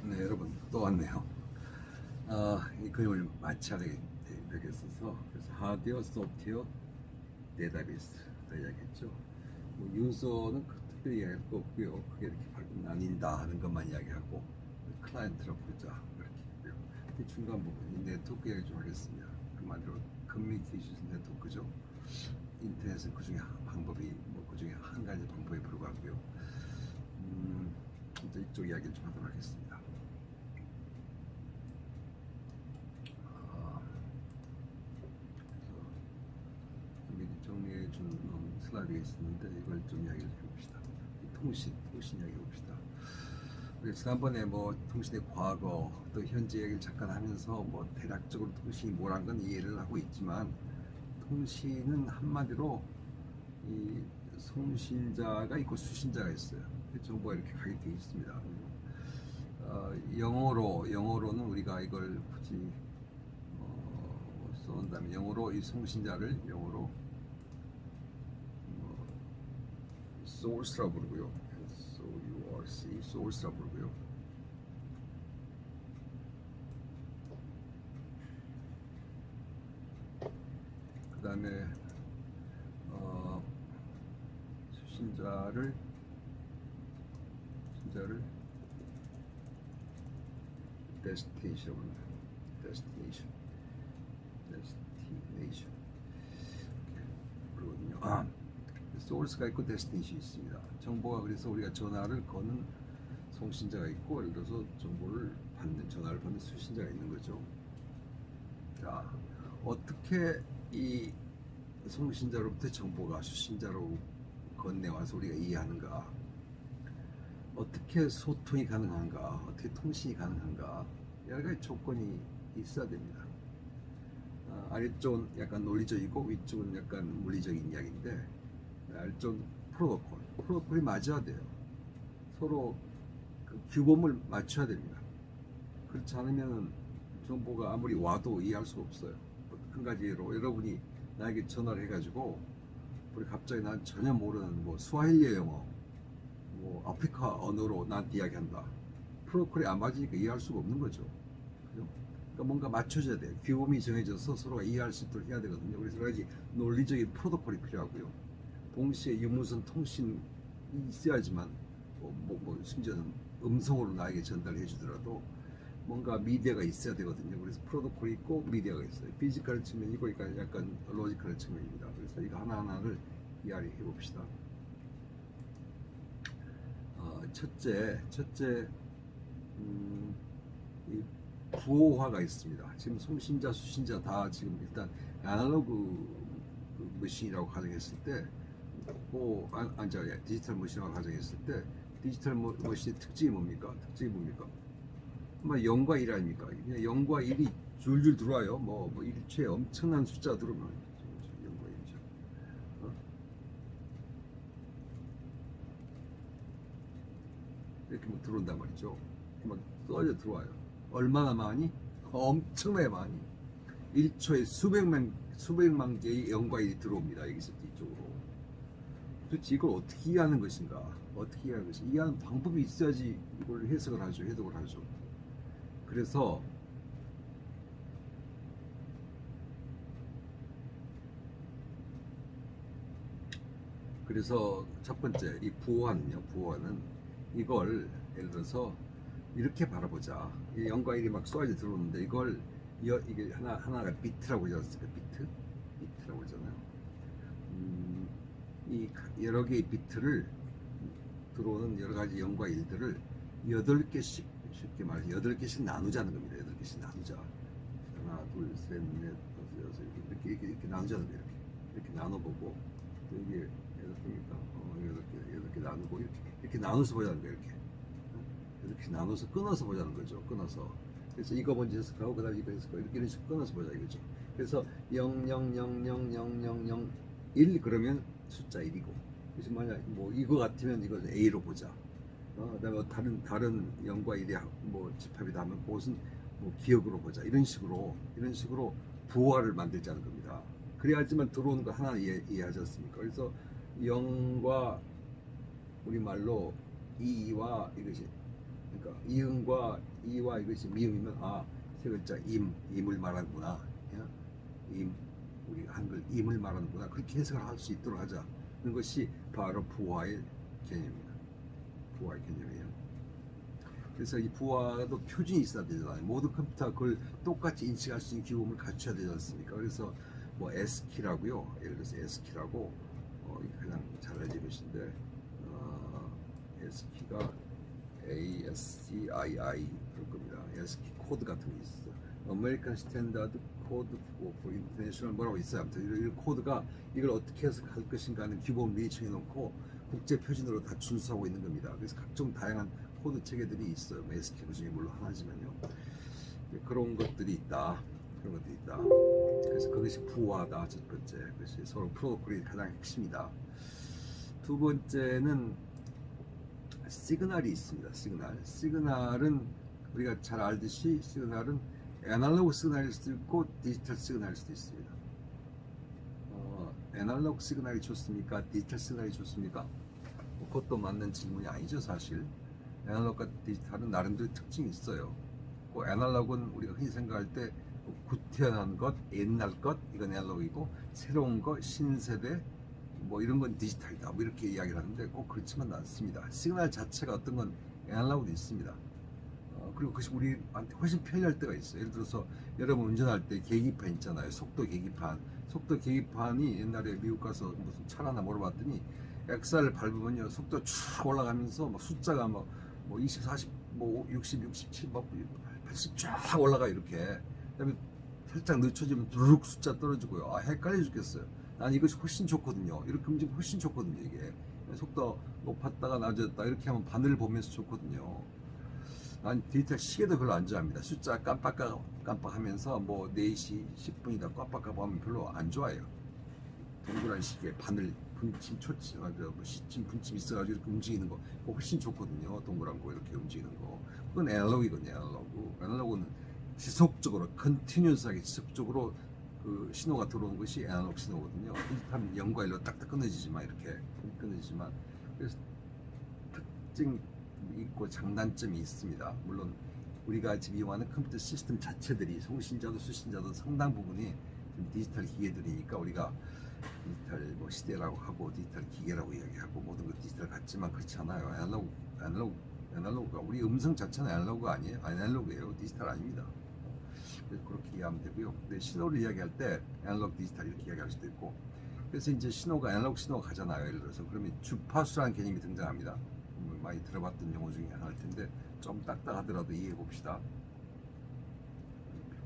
네, 여러분 또 왔네요. 이 그림을 맞춰야 되겠어서 그래서 하드웨어, 소프트웨어, 데이터베이스를 이야기했죠. 뭐 유저는 특별히 이야기할 거 없고요. 그게 이렇게 나뉜다 하는 것만 이야기하고 클라이언트로 부르자 이렇게 있고요. 이 중간 부분이 네트워크 이야기 좀 하겠습니다. 한마디로 커뮤니케이션 네트워크죠. 인터넷은 그 중에 방법이 그 중에 한 가지 방법에 불과하고요. 이제 이쪽 이야기를 좀 하도록 하겠습니다. 정리해 준 슬라이드가 있었는데 이걸 좀 이야기를 해봅시다. 통신 이야기 해봅시다. 우리 지난번에 통신의 과거 또 현재 얘기를 잠깐 하면서 대략적으로 통신이 뭐란 건 이해를 하고 있지만 통신은 한마디로 이 송신자가 있고 수신자가 있어요. 정보가 이렇게 가게 되어 있습니다. 영어로는 우리가 이걸 굳이 써온다면 영어로 이 송신자를 영어로 source라고 부르고요. S-O-U-R-C, source라고 부르고요. 그 다음에 수신자를 destination이라고 합니다. destination 그러거든요. 소urce가 있고 데스티네이션이 있습니다. 정보가 그래서 우리가 전화를 거는 송신자가 있고 예를 들어서 전화를 받는 수신자가 있는 거죠. 자, 어떻게 이 송신자로부터 정보가 수신자로 건네와서 우리가 이해하는가? 어떻게 소통이 가능한가? 어떻게 통신이 가능한가? 여러 가지 조건이 있어야 됩니다. 아래쪽은 약간 논리적이고 위쪽은 약간 물리적인 이야기인데 아래쪽은 프로토콜이 맞아야 돼요. 서로 그 규범을 맞춰야 됩니다. 그렇지 않으면 정보가 아무리 와도 이해할 수가 없어요. 한 가지 예로 여러분이 나에게 전화를 해가지고 우리 갑자기 난 전혀 모르는 스와힐리 영어 아프리카 언어로 나한테 이야기한다. 프로토콜이 안 맞으니까 이해할 수가 없는 거죠. 그죠? 그러니까 뭔가 맞춰줘야 돼요. 규범이 정해져서 서로가 이해할 수 있도록 해야 되거든요. 그래서 여러 가지 논리적인 프로토콜이 필요하고요. 동시에 유무선 통신이 있어야지만 심지어는 음성으로 나에게 전달해 주더라도 뭔가 미디어가 있어야 되거든요. 그래서 프로토콜이 있고 미디어가 있어요. 피지컬 측면이고 약간 로지컬 측면입니다. 그래서 이거 하나하나를 이야기해 봅시다. 첫째, 이 부호화가 있습니다. 지금 송신자, 수신자 다 지금 일단 아날로그 머신이라고 가정했을 때, 디지털 머신이라고 가정했을 때, 디지털 머신의 특징이 뭡니까? 0과 1 아닙니까? 그냥 0과 1이 줄줄 들어와요. 일체에 엄청난 숫자 들어오면 0과 1이죠. 이렇게 들어온단 말이죠. 막 쏟아져 들어와요. 얼마나 많이? 엄청나게 많이. 1초에 수백만 개의 0과 1이 들어옵니다. 여기서 이쪽으로. 도대체 이걸 어떻게 이해하는 것인가? 이해하는 방법이 있어야지 이걸 해석을 하죠. 해독을 하죠. 그래서 첫 번째 이 부호화는 이걸 예를 들어서 이렇게 바라보자. 이 0과 1이 막 쏟아져 들어오는데 이게 하나가 비트라고 그러지 않습니까? 비트라고 그러잖아요. 이 여러 개의 비트를 들어오는 여러 가지 0과 1들을 8개씩 쉽게 말해서 8개씩 나누자는 겁니다. 8개씩 나누자. 하나, 둘, 셋, 넷, 다섯, 여섯 이렇게 나누자는 거예요. 이렇게 나눠보고 이게 8개니까 8개 나누고 이렇게 나눠서 보자는 거예요. 이렇게 나눠서 끊어서 보자는 거죠. 그래서 이거 먼저 해석하고 그 다음에 이거 해석하고 이런 식으로 끊어서 보자 이거죠. 그래서 0, 0, 0, 0, 0, 0, 0, 1 그러면 숫자 1이고 그래서 만약 이거 같으면 이것은 A로 보자. 그다음에 다른 0과 1이 집합이다 하면 그것은 기억으로 보자. 이런 식으로 부호화를 만들자는 겁니다. 그래야지만 들어오는 거 하나 이해하지 않습니까? 그래서 0과 우리말로 2와 이것이 그러니까 이응과 이와 이것이 미음이면 세 글자 임을 말하는구나. 예? 우리 한글 임을 말하는구나. 그렇게 해석을 할 수 있도록 하자는 것이 바로 부화의 개념입니다. 부화의 개념이에요. 그래서 이 부화도 표준이 있어야 되잖아요. 모든 컴퓨터가 그걸 똑같이 인식할 수 있는 기본을 갖춰야 되지 않습니까? 그래서 뭐 S키라고요. 예를 들어서 S키라고 그냥 잘 알려진 것인데 S키가 ASCII 그럴 겁니다. S키 코드 같은 게 있어. 아메리칸 스탠다드 코드 포 인터내셔널 뭐라고 있어요. 아무튼 이런 코드가 이걸 어떻게 해서 할 것인가 하는 기본 리청해 놓고 국제 표준으로 다 준수하고 있는 겁니다. 그래서 각종 다양한 코드 체계들이 있어요. SK 그 중에 물론 하나지만요. 그런 것들이 있다. 그런 것들이 있다. 그래서 그것이 부화다. 첫 번째. 그것이 서로 프로토콜이 가장 핵심이다. 두 번째는 시그널이 있습니다. 시그널은 우리가 잘 알듯이 시그널은 애널로그 시그널일 수도 있고 디지털 시그널일 수도 있습니다. 애널로그 시그널이 좋습니까? 디지털 시그널이 좋습니까? 그것도 맞는 질문이 아니죠, 사실. 애널로그와 디지털은 나름대로 특징이 있어요. 그 애널로그는 우리가 흔히 생각할 때 구태연한 것, 옛날 것, 이건 애널로그이고 새로운 것, 신세대, 뭐 이런 건 디지털이다. 뭐 이렇게 이야기를 하는데 꼭 그렇지만 않습니다. 시그널 자체가 어떤 건 애널로그도 있습니다. 그리고 그것이 우리한테 훨씬 편리할 때가 있어요. 예를 들어서 여러분 운전할 때 계기판 있잖아요. 속도 계기판. 속도 계기판이 옛날에 미국 가서 무슨 차라나 물어봤더니 엑셀을 밟으면요 속도 쭉 올라가면서 막 숫자가 뭐 20, 40, 뭐 60, 67, 뭐 80 쫙 올라가 이렇게. 그다음에 살짝 늦춰지면 두룩 숫자 떨어지고요. 헷갈려 죽겠어요. 난 이것이 훨씬 좋거든요. 이렇게 움직이면 훨씬 좋거든요. 이게 속도 높았다가 낮았다 이렇게 하면 바늘 보면서 좋거든요. 난 디지털 시계도 별로 안 좋아합니다. 숫자 깜빡하면서 뭐 4시 10분이다 깜빡하면 별로 안 좋아해요. 동그란 시계 바늘 분침 초침 시침 분침 있어가지고 이렇게 움직이는 거 그거 훨씬 좋거든요. 동그란 거 이렇게 움직이는 거 그건 애널로그거든요. 애널로그는 지속적으로 컨티뉴스하게 지속적으로 그 신호가 들어오는 것이 애널로그 신호거든요. 디지털은 0과 1로 딱딱 끊어지지만 이렇게 끊어지지만 그래서 특징 있고 장단점이 있습니다. 물론 우리가 지금 이용하는 컴퓨터 시스템 자체들이 송신자도 수신자도 상당 부분이 디지털 기계들이니까 우리가 디지털 뭐 시대라고 하고 디지털 기계라고 이야기하고 모든 것 디지털 같지만 그렇지 않아요. 애널로그가 우리 음성 자체는 애널로그가 아니에요. 애널로그예요. 디지털 아닙니다. 그래서 그렇게 이해하면 되고요. 근데 신호를 이야기할 때 애널로그 디지털 이렇게 이야기할 수도 있고 그래서 이제 신호가 애널로그 신호가 가잖아요. 예를 들어서 그러면 주파수라는 개념이 등장합니다. 많이 들어봤던 용어 중에 하나일 텐데 좀 딱딱하더라도 이해해 봅시다.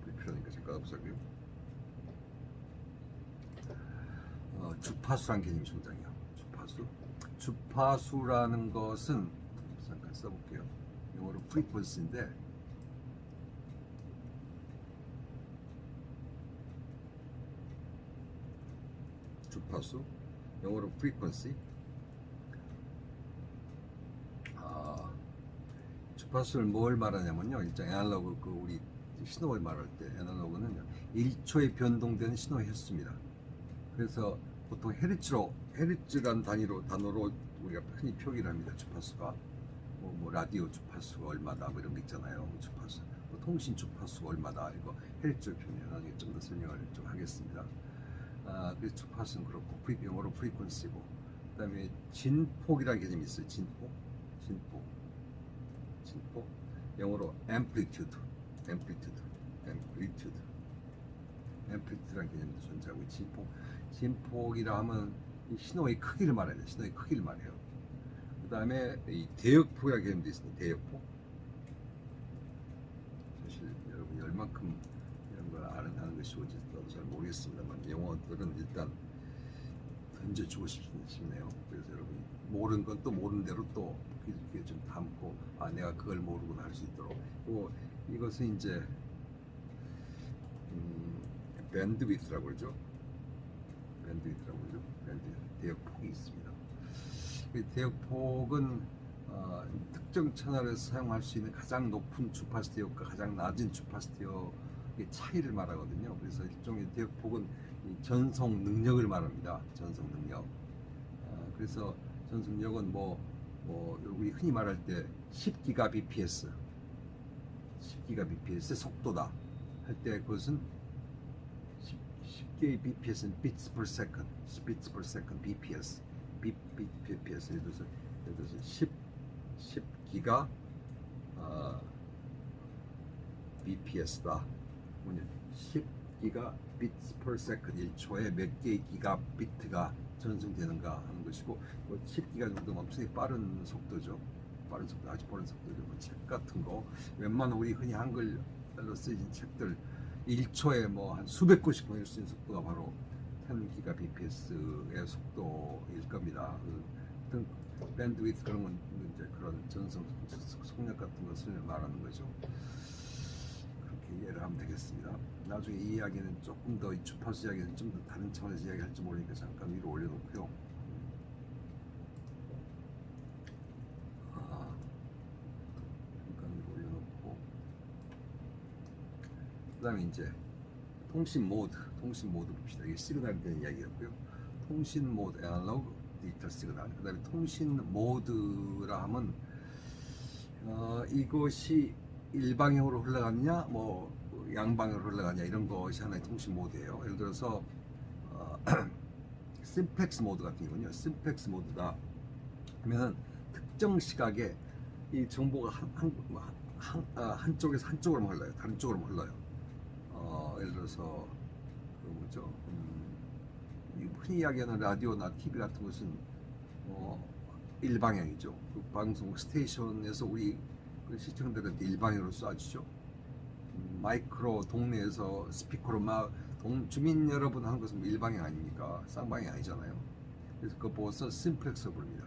불필요하니까 잠깐 없어요. 주파수라는 개념이 존재해요. 주파수라는 것은 잠깐 써볼게요. 영어로 frequency인데 주파수 영어로 frequency 주파수를 뭘 말하냐면요. 일단 애널로그 우리 신호를 말할 때 애널로그는 1초에 변동되는 신호의 횟수입니다. 그래서 보통 헤르츠라는 단어로 우리가 흔히 표기를 합니다. 주파수가 뭐 라디오 주파수가 얼마다 뭐 이런 거 있잖아요. 주파수 뭐 통신 주파수가 얼마다 이거 헤르츠로 표현해요. 나중에 좀 더 설명을 좀 하겠습니다. 그래서 주파수는 그렇고 영어로 프리퀀시고 그다음에 진폭이라는 개념이 있어요. 진폭 영어로 amplitude라는 개념도 존재하고 진폭이라 하면 이 신호의 크기를 말해요. 신호의 크기를 말해요. 그 다음에 이 대역폭이라는 개념도 있습니다. 대역폭. 사실 여러분이 얼만큼 이런 걸 아는 것이 뭔지 저도 잘 모르겠습니다만 영어들은 일단 던져주고 싶네요. 그래서 여러분이 모르는 건 또 모르는 대로 또 이렇게 좀 담고 내가 그걸 모르구나 할 수 있도록 이것은 이제 밴드위드라고 그러죠. 대역폭이 있습니다. 대역폭은 특정 채널에서 사용할 수 있는 가장 높은 주파수 대역과 가장 낮은 주파수 대역의 차이를 말하거든요. 그래서 일종의 대역폭은 전송 능력을 말합니다. 전송 능력. 그래서 전송 능력은 우리 흔히 말할 때 10기가 bps 10기가 bps의 속도다 할 때 그것은 10개의 bps는 bits per second, bits per second bps, bps 예를 들어서 10기가 bps다. 10기가 bits per second 1초에 몇 개의 기가 비트가 전송되는가 하는 것이고 10기가 정도면 엄청나게 빠른 속도죠. 빠른 속도, 아주 빠른 속도죠. 책 같은 거 웬만한 우리 흔히 한글로 쓰여진 책들 1초에 뭐 한 수백 권씩 보낼 수 있는 속도가 바로 10기가 bps의 속도일 겁니다. 그 밴드위드 그런 건 이제 그런 전송 속력 같은 것을 말하는 거죠. 그렇게 이해를 하면 되겠습니다. 나중에 이 이야기는 조금 더 이 주파수 이야기는 좀 더 다른 차원에서 이야기할지 모르니까 잠깐 위로 올려놓고요. 잠깐 위로 올려놓고 그다음에 이제 통신 모드 봅시다. 이게 시그널에 대한 이야기였고요. 통신 모드, 애널로그, 디지털 시그널. 그다음에 통신 모드라 하면 이것이 일방향으로 흘러가느냐, 뭐 양방향으로 흘러가느냐 이런 것이 하나의 통신 모드예요. 예를 들어서 심플렉스 모드 같은 경우는요. 심플렉스 모드다 하면은 특정 시각에 이 정보가 한쪽에서 한쪽으로만 흘러요. 다른 쪽으로만 흘러요. 예를 들어서 그 뭐죠? 흔히 이야기하는 라디오나 TV 같은 것은 일방향이죠. 그 방송 스테이션에서 우리 그 시청자들한테 일방향으로 쏴주죠. 마이크로 동네에서 스피커로 막 주민 여러분 하는 것은 일방향 아닙니까? 쌍방향 아니잖아요. 그래서 그거 보고서 심플렉스 부릅니다.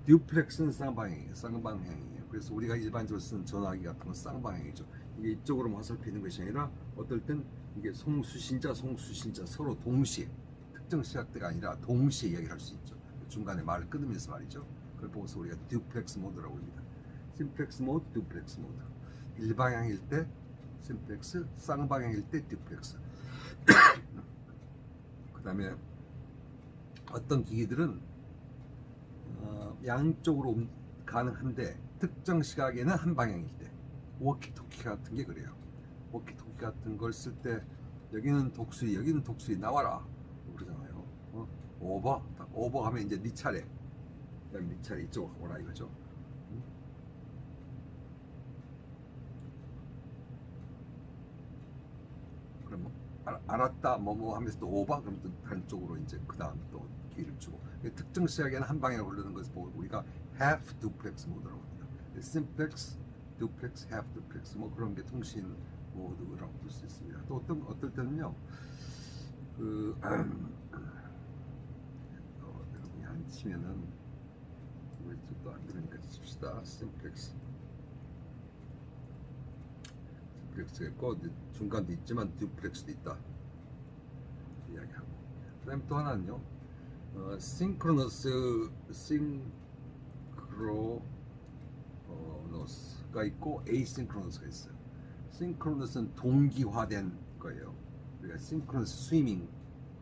듀플렉스는 쌍방향이에요. 그래서 우리가 일반적으로 쓰는 전화기 같은 건 쌍방향이죠. 이게 이쪽으로만 화살표는 것이 아니라 어떨 땐 이게 송수신자 서로 동시에 특정 시각대가 아니라 동시에 이야기를 할 수 있죠. 중간에 말을 끊으면서 말이죠. 그걸 보고서 우리가 듀플렉스 모드라고 합니다. 심플렉스 모드, 듀플렉스 모드. 일방향일 때 심플렉스, 쌍방향일 때 듀플렉스. 그 다음에 어떤 기기들은 양쪽으로 가능한데 특정 시각에는 한 방향일 때 워키토키 같은 게 그래요. 워키토키 같은 걸 쓸 때 여기는 독수리 여기는 독수리 나와라 그러잖아요. 오버 하면 이제 네 차례 이쪽으로 오라 이거죠. 그럼 알았다 뭐 하면서 또 오버 그럼 또 다른 쪽으로 이제 그 다음 또 기회를 주고 특정 시각에는 한 방향으로 흐르는 것을 보고 우리가 half duplex 모드라고 합니다. simplex, duplex, half duplex 뭐 그런 게 통신 모드라고 볼 수 있습니다. 또 어떨 때는요 여러분이 안 치면은 또 안 들으니까 칩시다. simplex 듀플렉스가 있고 중간도 있지만 듀플렉스도 있다 이야기하고 그 다음에 또 하나는요 싱크로너스가 있고 에이싱크로너스가 있어요. 싱크로너스는 동기화된 거예요. 우리가 싱크로너스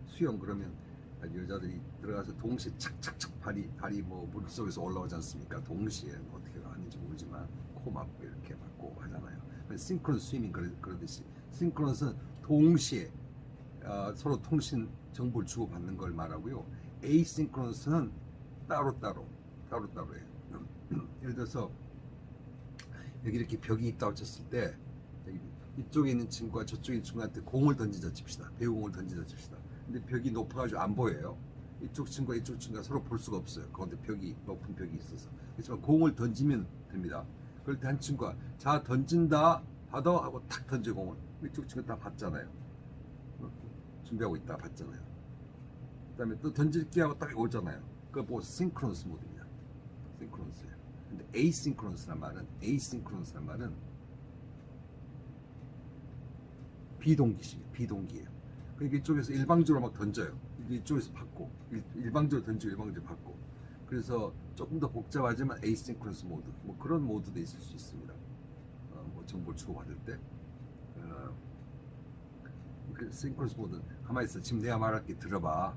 수영 그러면 여자들이 들어가서 동시에 착착착 발이 뭐 물속에서 올라오지 않습니까? 동시에 어떻게 하는지 모르지만 코 막고 이렇게 막고 하잖아요. 싱크로너스 스위밍 그러듯이 싱크로너스는 동시에 서로 통신 정보를 주고받는 걸 말하고요. 에이싱크로너스는 따로따로예요. 예를 들어서 여기 이렇게 벽이 있다고 쳤을 때 이쪽에 있는 친구가 저쪽에 있는 친구한테 공을 던지자 칩시다. 배구공을 던지자 칩시다. 근데 벽이 높아가지고 안 보여요. 이쪽 친구가 서로 볼 수가 없어요. 그런데 높은 벽이 있어서. 그래서 공을 던지면 됩니다. 그럴 때 한 친구가 자 던진다 받아 하고 탁 던져 공을 이쪽 친구 다 봤잖아요. 준비하고 있다 봤잖아요. 그 다음에 또 던질게 하고 딱 오잖아요. 그거 보고 싱크로너스 모드입니다. 싱크로너스예요. 근데 에이싱크로너스란 말은 비동기예요. 그러니까 이쪽에서 일방적으로 막 던져요. 이쪽에서 받고 일방적으로 던지고 일방적으로 받고 그래서 조금 더 복잡하지만 에이싱크로너스 모드 뭐 그런 모드도 있을 수 있습니다. 뭐 정보를 주고받을 때 그 싱크로너스 모드 가만히 있어. 지금 내가 말할게 들어봐.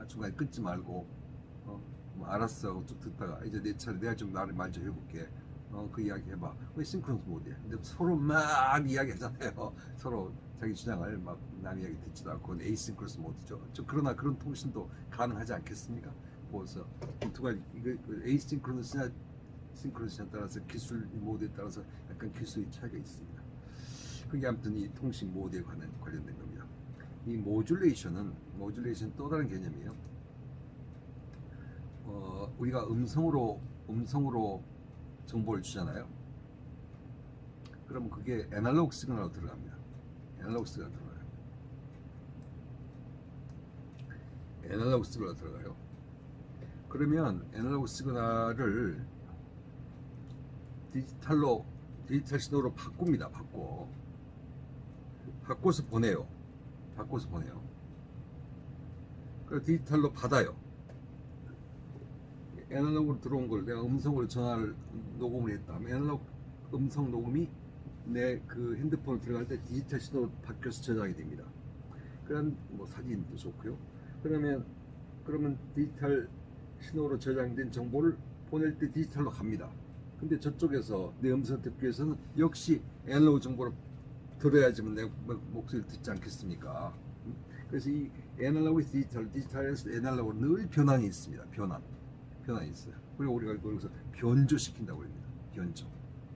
중간에 끊지 말고 뭐 알았어 하고 쭉 듣다가 이제 내 차례 내가 좀 말 좀 해볼게. 그 이야기 해봐. 왜 싱크로너스 모드야? 근데 서로 막 이야기하잖아요. 서로 자기 주장을 막 남 이야기 듣지도 않고 그건 에이싱크로너스 모드죠. 그러나 그런 통신도 가능하지 않겠습니까? 그래서 두 가지 이거 에이싱크로너스냐 싱크로너스냐에 따라서 기술 모드에 따라서 약간 기술의 차이가 있습니다. 그게 아무튼 이 통신 모드에 관련된 겁니다. 이 모듈레이션 또 다른 개념이에요. 우리가 음성으로 정보를 주잖아요. 그러면 그게 애널로그 시그널로 들어갑니다. 애널로그 시그널 들어가요. 그러면 애널로그 시그널을 디지털 신호로 바꿉니다. 바꿔서 보내요. 그래서 디지털로 받아요. 애널로그로 들어온 걸 내가 음성으로 전화를 녹음을 했다면 애널로그 음성 녹음이 내 그 핸드폰으로 들어갈 때 디지털 신호로 바뀌어서 저장이 됩니다. 그런 뭐 사진도 좋고요. 그러면 디지털 신호로 저장된 정보를 보낼 때 디지털로 갑니다. 근데 저쪽에서 내 음성 듣기 위해서는 역시 애널로그 정보를 들어야지만 내 목소리를 듣지 않겠습니까? 그래서 이 애널로그 디지털에서 애널로그 늘 변환이 있습니다. 변환이 있어요. 그리고 우리가 그래서 변조시킨다고 합니다.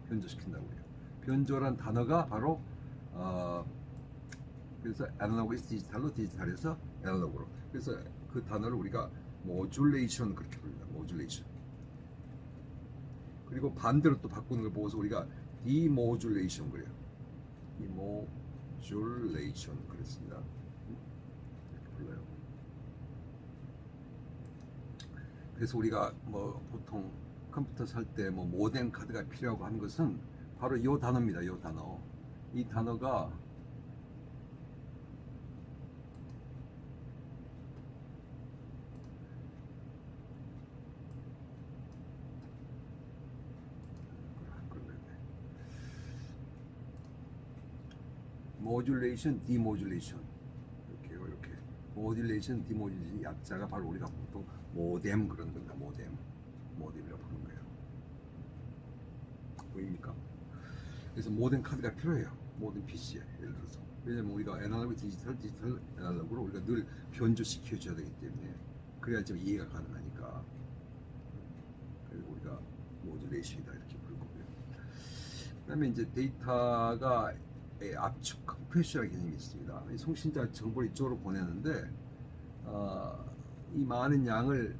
변조시킨다고 해요. 변조란 단어가 바로 그래서 애널로그에서 디지털에서 애널로그로. 그래서 그 단어를 우리가 모듈레이션 그렇게 부릅니다. 모듈레이션. 그리고 반대로 또 바꾸는 걸 보고서 우리가 디모듈레이션 그래요. 디모듈레이션 그랬습니다. 이렇게 불러요. 그래서 우리가 뭐 보통 컴퓨터 살 때 뭐 모뎀 카드가 필요하고 하는 것은 바로 이 단어입니다. 이 단어. 이 단어가 모듈레이션, 디모듈레이션 이렇게 모듈레이션, 디모듈레이션 약자가 바로 우리가 보통 모뎀 그런 겁니다. 모뎀이라고 부르는 거예요. 보입니까? 그래서 모뎀 카드가 필요해요. 모든 PC에 예를 들어서. 왜냐면 우리가 애널로그 디지털 애널로그로 우리가 늘 변조시켜 줘야 되기 때문에 그래야 좀 이해가 가능하니까. 그리고 우리가 모듈레이션이다 이렇게 부를 거고요. 그다음에 이제 데이터가 압축 컴프레셔라는 개념이 있습니다. 이 송신자 정보를 이쪽으로 보내는데 이 많은 양을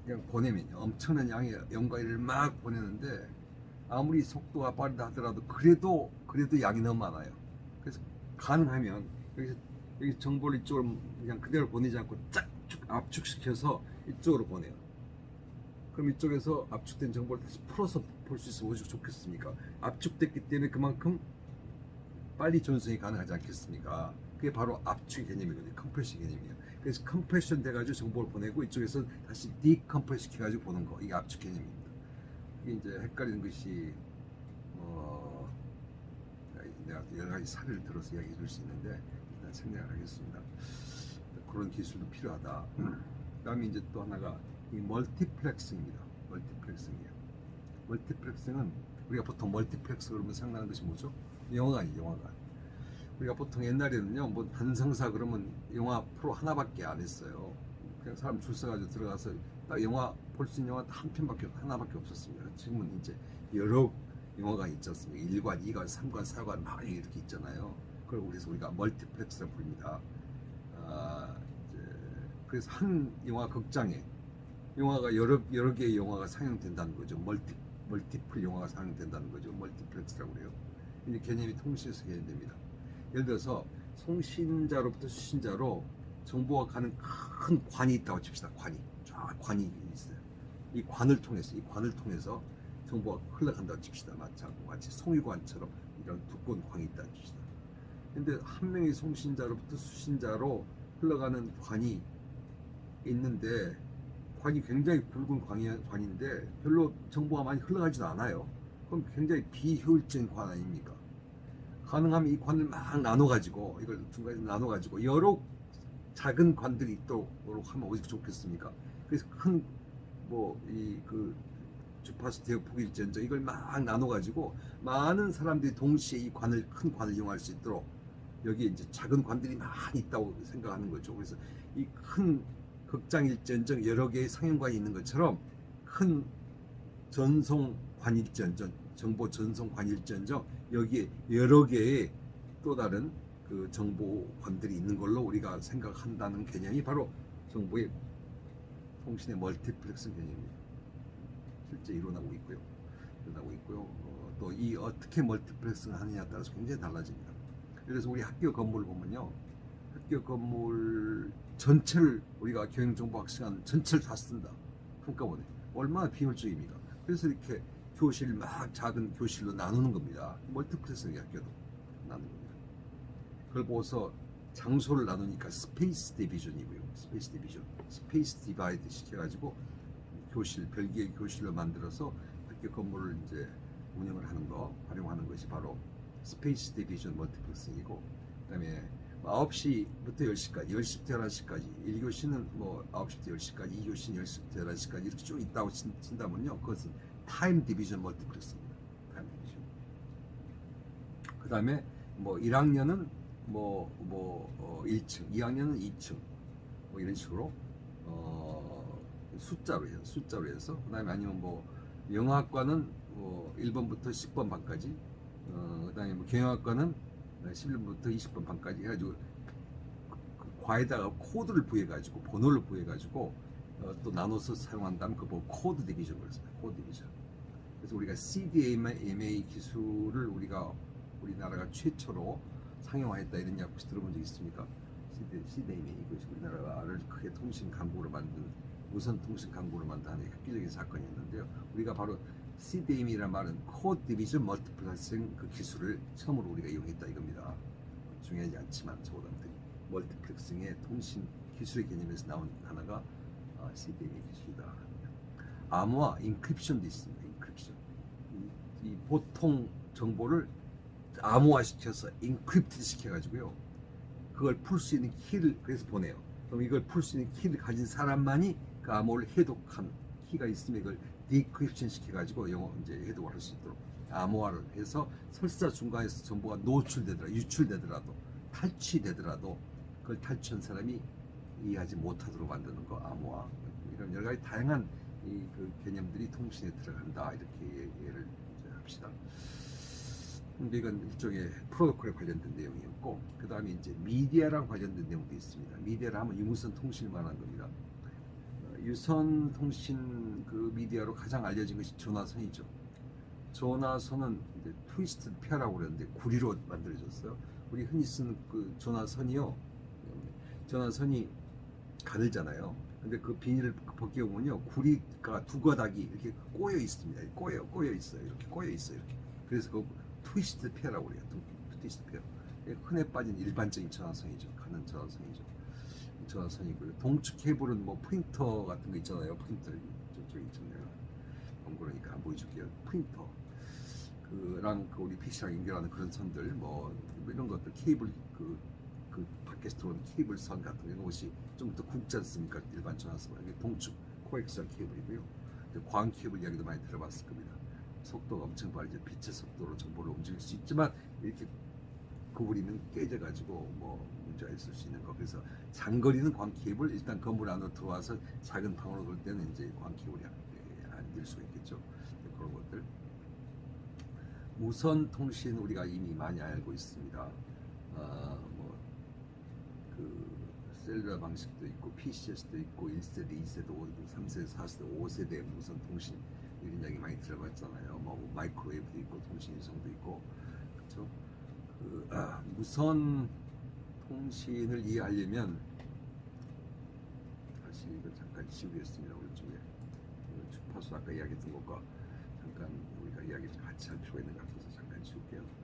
그냥 보내면 엄청난 양의 0과 1을 막 보내는데 아무리 속도가 빠르다 하더라도 그래도 양이 너무 많아요. 그래서 가능하면 여기 정보를 이쪽으로 그냥 그대로 보내지 않고 쫙 압축시켜서 이쪽으로 보내요. 그럼 이쪽에서 압축된 정보를 다시 풀어서 볼 수 있으면 오죽 좋겠습니까? 압축됐기 때문에 그만큼 빨리 전송이 가능하지 않겠습니까? 그게 바로 압축 개념이거든요. 컴프레션 개념이에요. 그래서 컴프레션 돼가지고 정보를 보내고 이쪽에서 다시 디컴프레션 시켜가지고 보는 거. 이게 압축 개념입니다. 이게 이제 헷갈리는 것이 내가 여러 가지 사례를 들어서 이야기해 줄 수 있는데 일단 생략을 하겠습니다. 그런 기술도 필요하다. 그다음에 이제 또 하나가 이 멀티플렉싱입니다. 멀티플렉싱은 우리가 보통 멀티플렉스 그러면 생각나는 것이 뭐죠? 영화관이죠. 우리가 보통 옛날에는요, 뭐 단성사 그러면 영화 프로 하나밖에 안 했어요. 그냥 사람 줄 서가지고 들어가서 딱 영화 볼 수 있는 영화 한 편밖에 하나밖에 없었습니다. 지금은 이제 여러 영화관이 있지 않습니까? 1관, 2관, 3관, 4관 막 이렇게 있잖아요. 그래서 우리가 멀티플렉스라고 부릅니다. 그래서 한 영화 극장에 영화가 여러 개의 영화가 상영된다는 거죠. 멀티플 영화가 상영된다는 거죠. 멀티플렉스라고 그래요. 이 개념이 통신에서 개념됩니다. 예를 들어서 송신자로부터 수신자로 정보가 가는 큰 관이 있다고 칩시다. 관이 있어요. 이 관을 통해서 정보가 흘러간다고 칩시다. 마치 송유관처럼 이런 두꺼운 관이 있다고 칩시다. 근데 한 명의 송신자로부터 수신자로 흘러가는 관이 있는데 관이 굉장히 굵은 관인데 별로 정보가 많이 흘러가지도 않아요. 그럼 굉장히 비효율적인 관 아닙니까? 가능하면 이 관을 막 나눠가지고 이걸 중간에 나눠가지고 여러 작은 관들이 있도록 하면 어디 좋겠습니까? 그래서 큰 주파수 대역폭일전자 이걸 막 나눠가지고 많은 사람들이 동시에 이 큰 관을 이용할 수 있도록 여기에 이제 작은 관들이 많이 있다고 생각하는 거죠. 그래서 이 큰 극장일전정 여러 개의 상용관이 있는 것처럼 큰 전송관일전정 정보 전송관일전정 여기에 여러 개의 또 다른 그 정보관들이 있는 걸로 우리가 생각한다는 개념이 바로 정보의 통신의 멀티플렉스 개념입니다. 실제 일어나고 있고요. 또 이 어떻게 멀티플렉스를 하느냐에 따라서 굉장히 달라집니다. 그래서 우리 학교 건물을 보면요, 학교 건물 전체를 우리가 교육정보학시간 전체를 다 쓴다 한꺼번에 얼마나 비효율적입니까? 그래서 이렇게 교실 막 작은 교실로 나누는 겁니다. 멀티플렉스 학교도 나누는 겁니다. 그걸 보고서 장소를 나누니까 스페이스 디비전이고요. 스페이스 디바이드 시켜가지고 교실 별개의 교실로 만들어서 학교 건물을 이제 운영을 하는 거 활용하는 것이 바로 스페이스 디비전 멀티플렉싱이고, 그다음에 9시부터 10시까지 10시부터 11시까지 1교시는 뭐 9시부터 10시까지 2교시는 10시부터 11시까지 이렇게 쭉 있다고 친다면요, 그것은 타임 디비전 멀티플렉스입니다. 타임 디비전. 그다음에 뭐 1학년은 1층, 2학년은 2층 뭐 이런 식으로 숫자로 해서 그다음에 아니면 뭐 영어학과는 1번부터 10번 반까지, 그다음에 뭐 경영학과는 11번부터 20번 반까지 해가지고 그 과에다가 코드를 부여해가지고 번호를 부여해가지고 또 나눠서 사용한다면 그거 코드 디비전 그랬습니다. 코드 디비전. 그래서 우리가 CDMA 기술을 우리나라가 최초로 상용화했다 이런 이야기 혹시 들어본 적 있습니까? CDMA 이것이 우리나라를 크게 통신 강국으로 만든 무선 통신 강국으로 만든 하나의 획기적인 사건이었는데요. 우리가 바로 CDM이라는 말은 코드 디비전 멀티플렉싱 그 기술을 처음으로 우리가 이용했다 이겁니다. 중요하지 않지만 적어도 멀티플렉싱의 통신 기술의 개념에서 나온 하나가 CDMA 기술이다. 암호화, 인크립션도 있습니다. 인크립션. 이 보통 정보를 암호화 시켜서 인크립트 시켜가지고요, 그걸 풀 수 있는 키를 그래서 보내요. 그럼 이걸 풀 수 있는 키를 가진 사람만이 그 암호를 해독한 키가 있으면 이걸 디크립션 시켜가지고 이제 해독을 할 수 있도록 암호화를 해서 설사 중간에서 정보가 유출되더라도 탈취되더라도 그걸 탈취한 사람이 이해하지 못하도록 만드는 거 암호화, 이런 여러 가지 다양한 그 개념들이 통신에 들어간다 이렇게 이해를 합시다. 근데 이건 일종의 프로토콜에 관련된 내용이었고, 그 다음에 이제 미디어랑 관련된 내용도 있습니다. 미디어라 하면 유무선 통신을 말하는 겁니다. 유선 통신 그 미디어로 가장 알려진 것이 전화선이죠. 전화선은 이제 트위스트 페어라고 그러는데 구리로 만들어졌어요. 우리 흔히 쓰는 그 전화선이요, 전화선이 가늘잖아요. 근데 그 비닐을 벗겨보면요, 구리가 두 가닥이 이렇게 꼬여 있습니다. 꼬여 있어요. 이렇게 꼬여 있어요. 이렇게. 그래서 그 트위스트 페어라고 그래요. 트위스트 페어. 흔해 빠진 일반적인 전화선이죠. 가는 전화선이죠. 전화선이고요. 동축 케이블은 뭐 프린터 같은 거 있잖아요. 프린터 저쪽에 있잖아요. 번거로우니까 안 보여줄게요. 프린터 그랑 그 우리 PC랑 연결하는 그런 선들 뭐 이런 것들 케이블 그 밖에서 들어오는 케이블 선 같은 이런 것이 좀 더 굵지 않습니까? 일반 전화선. 이게 동축 코엑스알 케이블이고요. 광 케이블 이야기도 많이 들어봤을 겁니다. 속도가 엄청 빠르죠. 빛의 속도로 정보를 움직일 수 있지만 이렇게 구부리면 깨져가지고 뭐 문제가 있을 수 있는 거. 그래서 장거리는 광 케이블, 일단 건물 안으로 들어와서 작은 방으로 돌 때는 이제 광 케이블이 안 될 수가 있겠죠. 그런 것들. 무선 통신 우리가 이미 많이 알고 있습니다. 셀룰러 방식도 있고 PCS도 있고 1세대, 2세대, 3세대, 4세대, 5세대 무선 통신 이런 이야기 많이 들어봤잖아요. 뭐 마이크로웨이브도 있고 통신 위성도 있고, 그렇죠? 무선 통신을 이해하려면 다시 이거 잠깐 지우겠습니다. 오른쪽에 주파수 아까 이야기했던 것과 잠깐 우리가 이야기 같이 할 필요가 있는 것 같아서 잠깐 지울게요.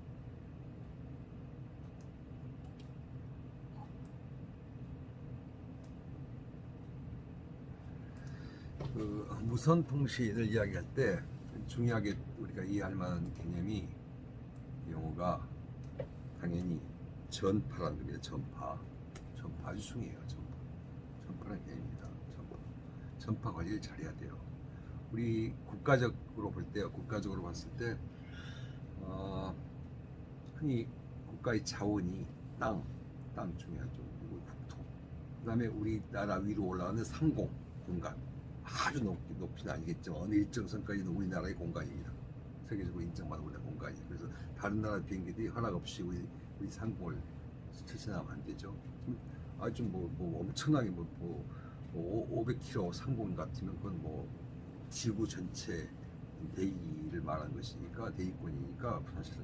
무선 통신을 이야기할 때 중요하게 우리가 이해할 만한 개념이 용어가 당연히 전파라는 겁니다. 전파 아주 중요해요. 전파라는 개념입니다. 전파 관리를 잘해야 돼요. 우리 국가적으로 볼 때요. 국가적으로 봤을 때 흔히 국가의 자원이 땅 중요하죠. 그리고 국토. 그다음에 우리나라 위로 올라가는 상공 공간. 아주 높이는 아니겠지만 어느 일정 선까지는 우리나라의 공간입니다. 세계적으로 인정받은 우리나라 공간이. 그래서 다른 나라 비행기들이 허락 없이 우리 상공을 스치나면 안 되죠. 아주 뭐 엄청나게 500km 상공 같으면 그건 뭐 지구 전체 대기를 말하는 것이니까 대기권이니까 사실은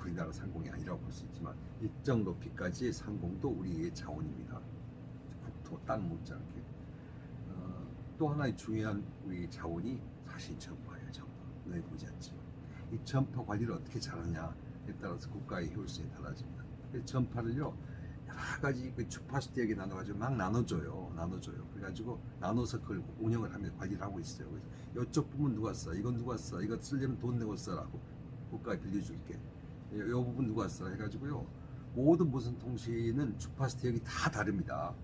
우리나라 상공이 아니라고 볼 수 있지만 일정 높이까지의 상공도 우리의 자원입니다. 국토, 땅 못지않게. 또 하나의 중요한 우리 자원이 사실 전파예요. 전파. 눈에 보지 않지만 이 전파 관리를 어떻게 잘하냐에 따라서 국가의 효율성이 달라집니다. 그래서 전파를요 여러 가지 그 주파수 대역에 나눠가지고 막 나눠줘요. 그래가지고 나눠서 그걸 운영을 하면서 관리를 하고 있어요. 그래서 이쪽 부분 누가 써? 이건 누가 써? 이거 쓰려면 돈 내고 써라고 국가에 빌려줄게. 이 부분 누가 써? 해가지고요 모든 무선 통신은 주파수 대역이 다 다릅니다.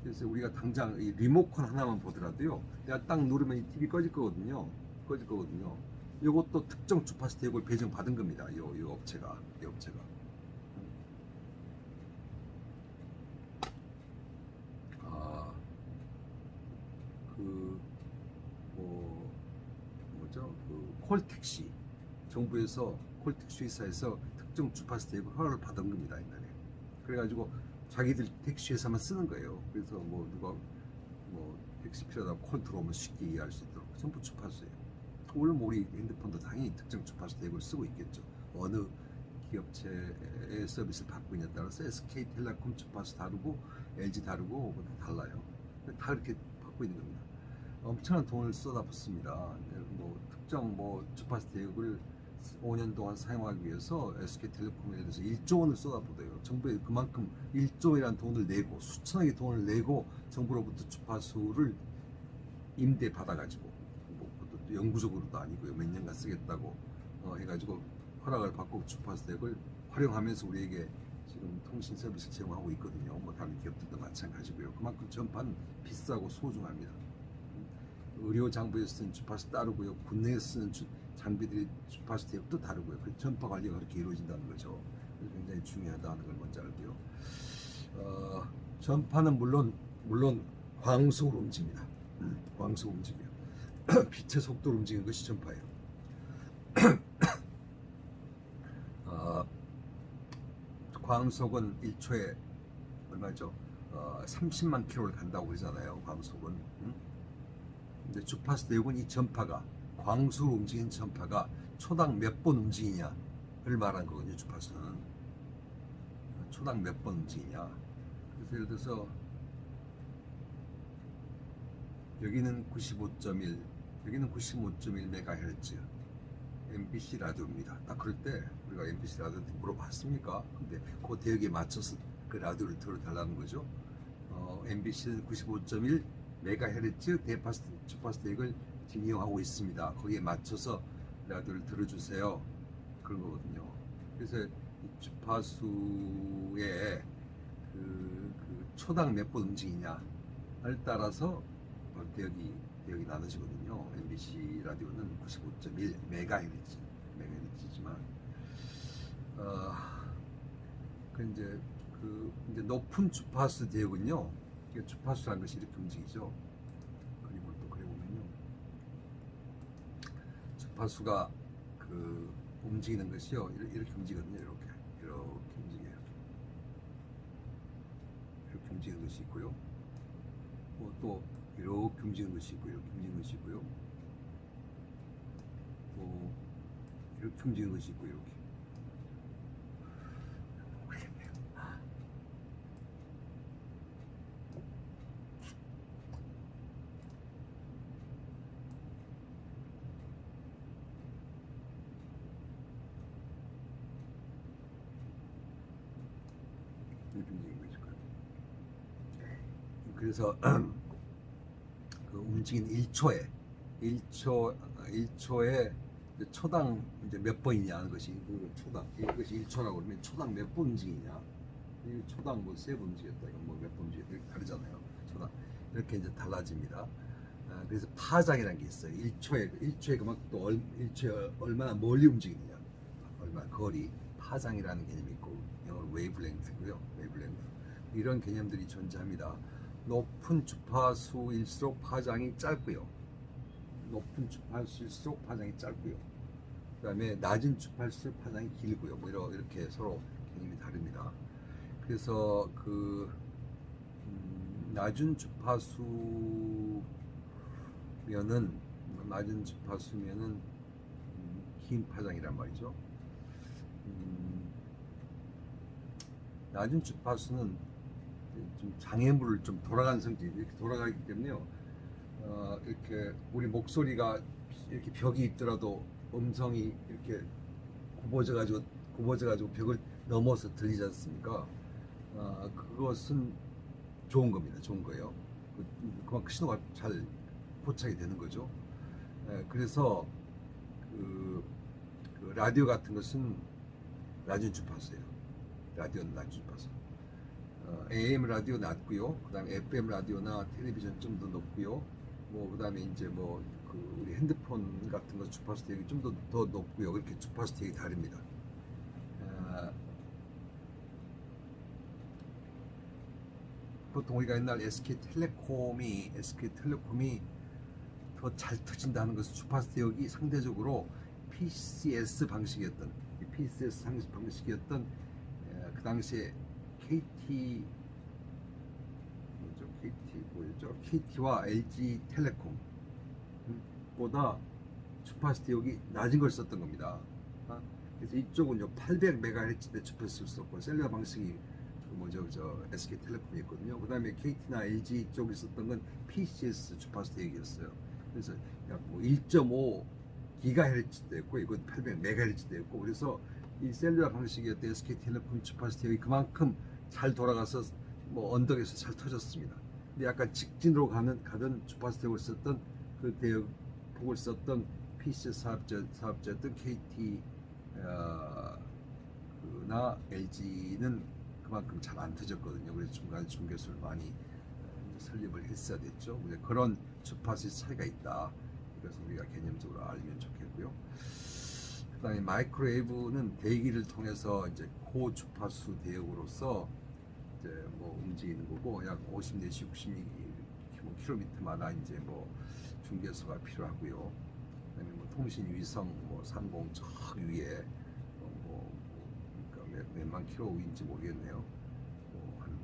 그래서 우리가 당장 이 리모컨 하나만 보더라도요 내가 딱 누르면 이 TV 꺼질 거거든요. 이것도 특정 주파수 대역을 배정받은 겁니다. 이 업체가. 콜택시 정부에서 콜택시 회사에서 특정 주파수 대역을 허락을 받은 겁니다. 옛날에. 그래가지고 자기들 택시 회사만 쓰는 거예요. 그래서 뭐 누가 뭐 택시 필요하다고 콜 들어오면 쉽게 이해할 수 있도록 전부 주파수예요. 물론 우리 핸드폰도 당연히 특정 주파수 대역을 쓰고 있겠죠. 어느 기업체의 서비스를 받고 있냐에 따라서 SK텔레콤 주파수 다르고 LG 다르고 다 달라요. 다 이렇게 받고 있는 겁니다. 엄청난 돈을 쏟아붓습니다. 뭐 특정 뭐 주파수 대역을 5년 동안 사용하기 위해서 SK텔레콤에 대해서 1조 원을 쏟아부어요. 정부에 그만큼 1조이라는 돈을 내고 수천억의 돈을 내고 정부로부터 주파수를 임대 받아가지고 뭐 그것도 영구적으로도 아니고요. 몇 년간 쓰겠다고 해가지고 허락을 받고 주파수 대역을 활용하면서 우리에게 지금 통신 서비스를 제공하고 있거든요. 뭐 다른 기업들도 마찬가지고요. 그만큼 전파는 비싸고 소중합니다. 의료 장비에서 쓰는 주파수 따르고요. 국내에서 쓰는 장비들이 주파수 대역도 다르고요. 그 전파 관리가 그렇게 이루어진다는 거죠. 굉장히 중요하다는 걸 먼저 알게요. 전파는 물론 광속으로 움직입니다. 광속 움직여요. 빛의 속도로 움직이는 것이 전파예요. 광속은 1초에 얼마죠? 30만 킬로를 간다고 그러잖아요. 광속은. 근데 주파수 대역은 이 전파가 광속으로 움직이는 전파가 초당 몇 번 움직이냐를 말하는 거거든요. 주파수는 초당 몇 번 움직이냐. 그래서 예를 들어서 여기는 95.1, 여기는 95.1MHz MBC 라디오입니다. 딱 그럴 때 우리가 MBC 라디오한테 물어봤습니까? 근데 그 대역에 맞춰서 그 라디오를 들어달라는 거죠. MBC는 95.1MHz 주파수 대역을 지금 이용하고 있습니다. 거기에 맞춰서 라디오를 들어주세요. 그런 거거든요. 그래서 이 주파수의 그 초당 몇 번 움직이냐를 따라서 대역이 나눠지거든요. MBC 라디오는 95.1MHz지만 이제 높은 주파수 대역은요. 주파수라는 것이 이렇게 움직이죠. 그림을 또 그려보면요. 주파수가 움직이는 것이요. 이렇게 움직이거든요. 이렇게 움직여요. 이렇게 움직이는 것이 있고요. 또 이렇게 움직이는 것이 있고 이렇게 움직이는 것이 있고요. 또 이렇게 움직이는 것이 있고 이렇게. 모르겠네요. 이렇게 움직이는 것이 있고요. 그래서 그 움직이는 1초에 초당 이제 몇 번이냐 하는 것이 초당 이것이 1초라고 그러면 초당 몇 번 움직이냐. 이 초당 뭐 3번 움직였다 이거 뭐 몇 번 움직였다 이렇게 다르잖아요. 초당 이렇게 이제 달라집니다. 그래서 파장이라는 게 있어요. 1초에 그만큼 또 1초에 얼마나 멀리 움직이느냐, 얼마나 거리, 파장이라는 개념이 있고 영어로 웨이브랭스고요. 웨이브랭스 이런 개념들이 존재합니다. 높은 주파수일수록 파장이 짧고요. 높은 주파수일수록 파장이 짧고요. 그 다음에 낮은 주파수일수록 파장이 길고요. 뭐 이렇게 서로 개념이 다릅니다. 그래서 낮은 주파수면은 긴 파장이란 말이죠. 낮은 주파수는 좀 장애물을 좀 돌아가는 성질이 이렇게 돌아가기 때문에요. 이렇게 우리 목소리가 이렇게 벽이 있더라도 음성이 이렇게 굽어져 가지고 벽을 넘어서 들리지 않습니까? 그것은 좋은 겁니다. 좋은 거예요. 그만큼 신호가 잘 포착이 되는 거죠. 그래서 그 라디오 같은 것은 낮은 주파수예요. 라디오는 낮은 주파수. AM 라디오 낮고요. 그다음에 FM 라디오나 텔레비전 좀 더 높고요. 뭐 그다음에 이제 우리 핸드폰 같은 거 주파수 대역이 좀 더 높고요. 그렇게 주파수 대역이 다릅니다. 보통 우리가 옛날 SK텔레콤이 더 잘 터진다는 것은 주파수 대역이 상대적으로 PCS 방식이었던 그 당시에 KT와 LG텔레콤보다 주파수 대역이 낮은 걸 썼던 겁니다. 그래서 이쪽은 800MHz대 주파수를 썼고 셀룰러 방식이 SK텔레콤이었거든요. 그 다음에 KT나 LG 쪽에 썼던 건 PCS 주파수 대역이었어요. 그래서 약 1.5 기가헤르츠도 있고 이건 800MHz도 있고 그래서 이 셀룰러 방식이었던 SK텔레콤 주파수 대역이 그만큼 잘 돌아가서 언덕에서 잘 터졌습니다. 근데 약간 직진으로 가던 주파수 대역을 썼던 그 대역폭을 썼던 PCS 사업자였던 KT나 LG는 그만큼 잘 안 터졌거든요. 그래서 중간에 중개수를 많이 설립을 했어야 됐죠. 그런 주파수의 차이가 있다. 그래서 우리가 개념적으로 알면 좋겠고요. 그다음에 마이크로웨이브는 대기를 통해서 이제 고주파수 대역으로서 이제 움직이는 거고 약 50 내지 60km마다 이제 중계수가 필요하고요. 그다음에 통신 위성 30 저 위에 그러니까 몇만 킬로인지 모르겠네요. 한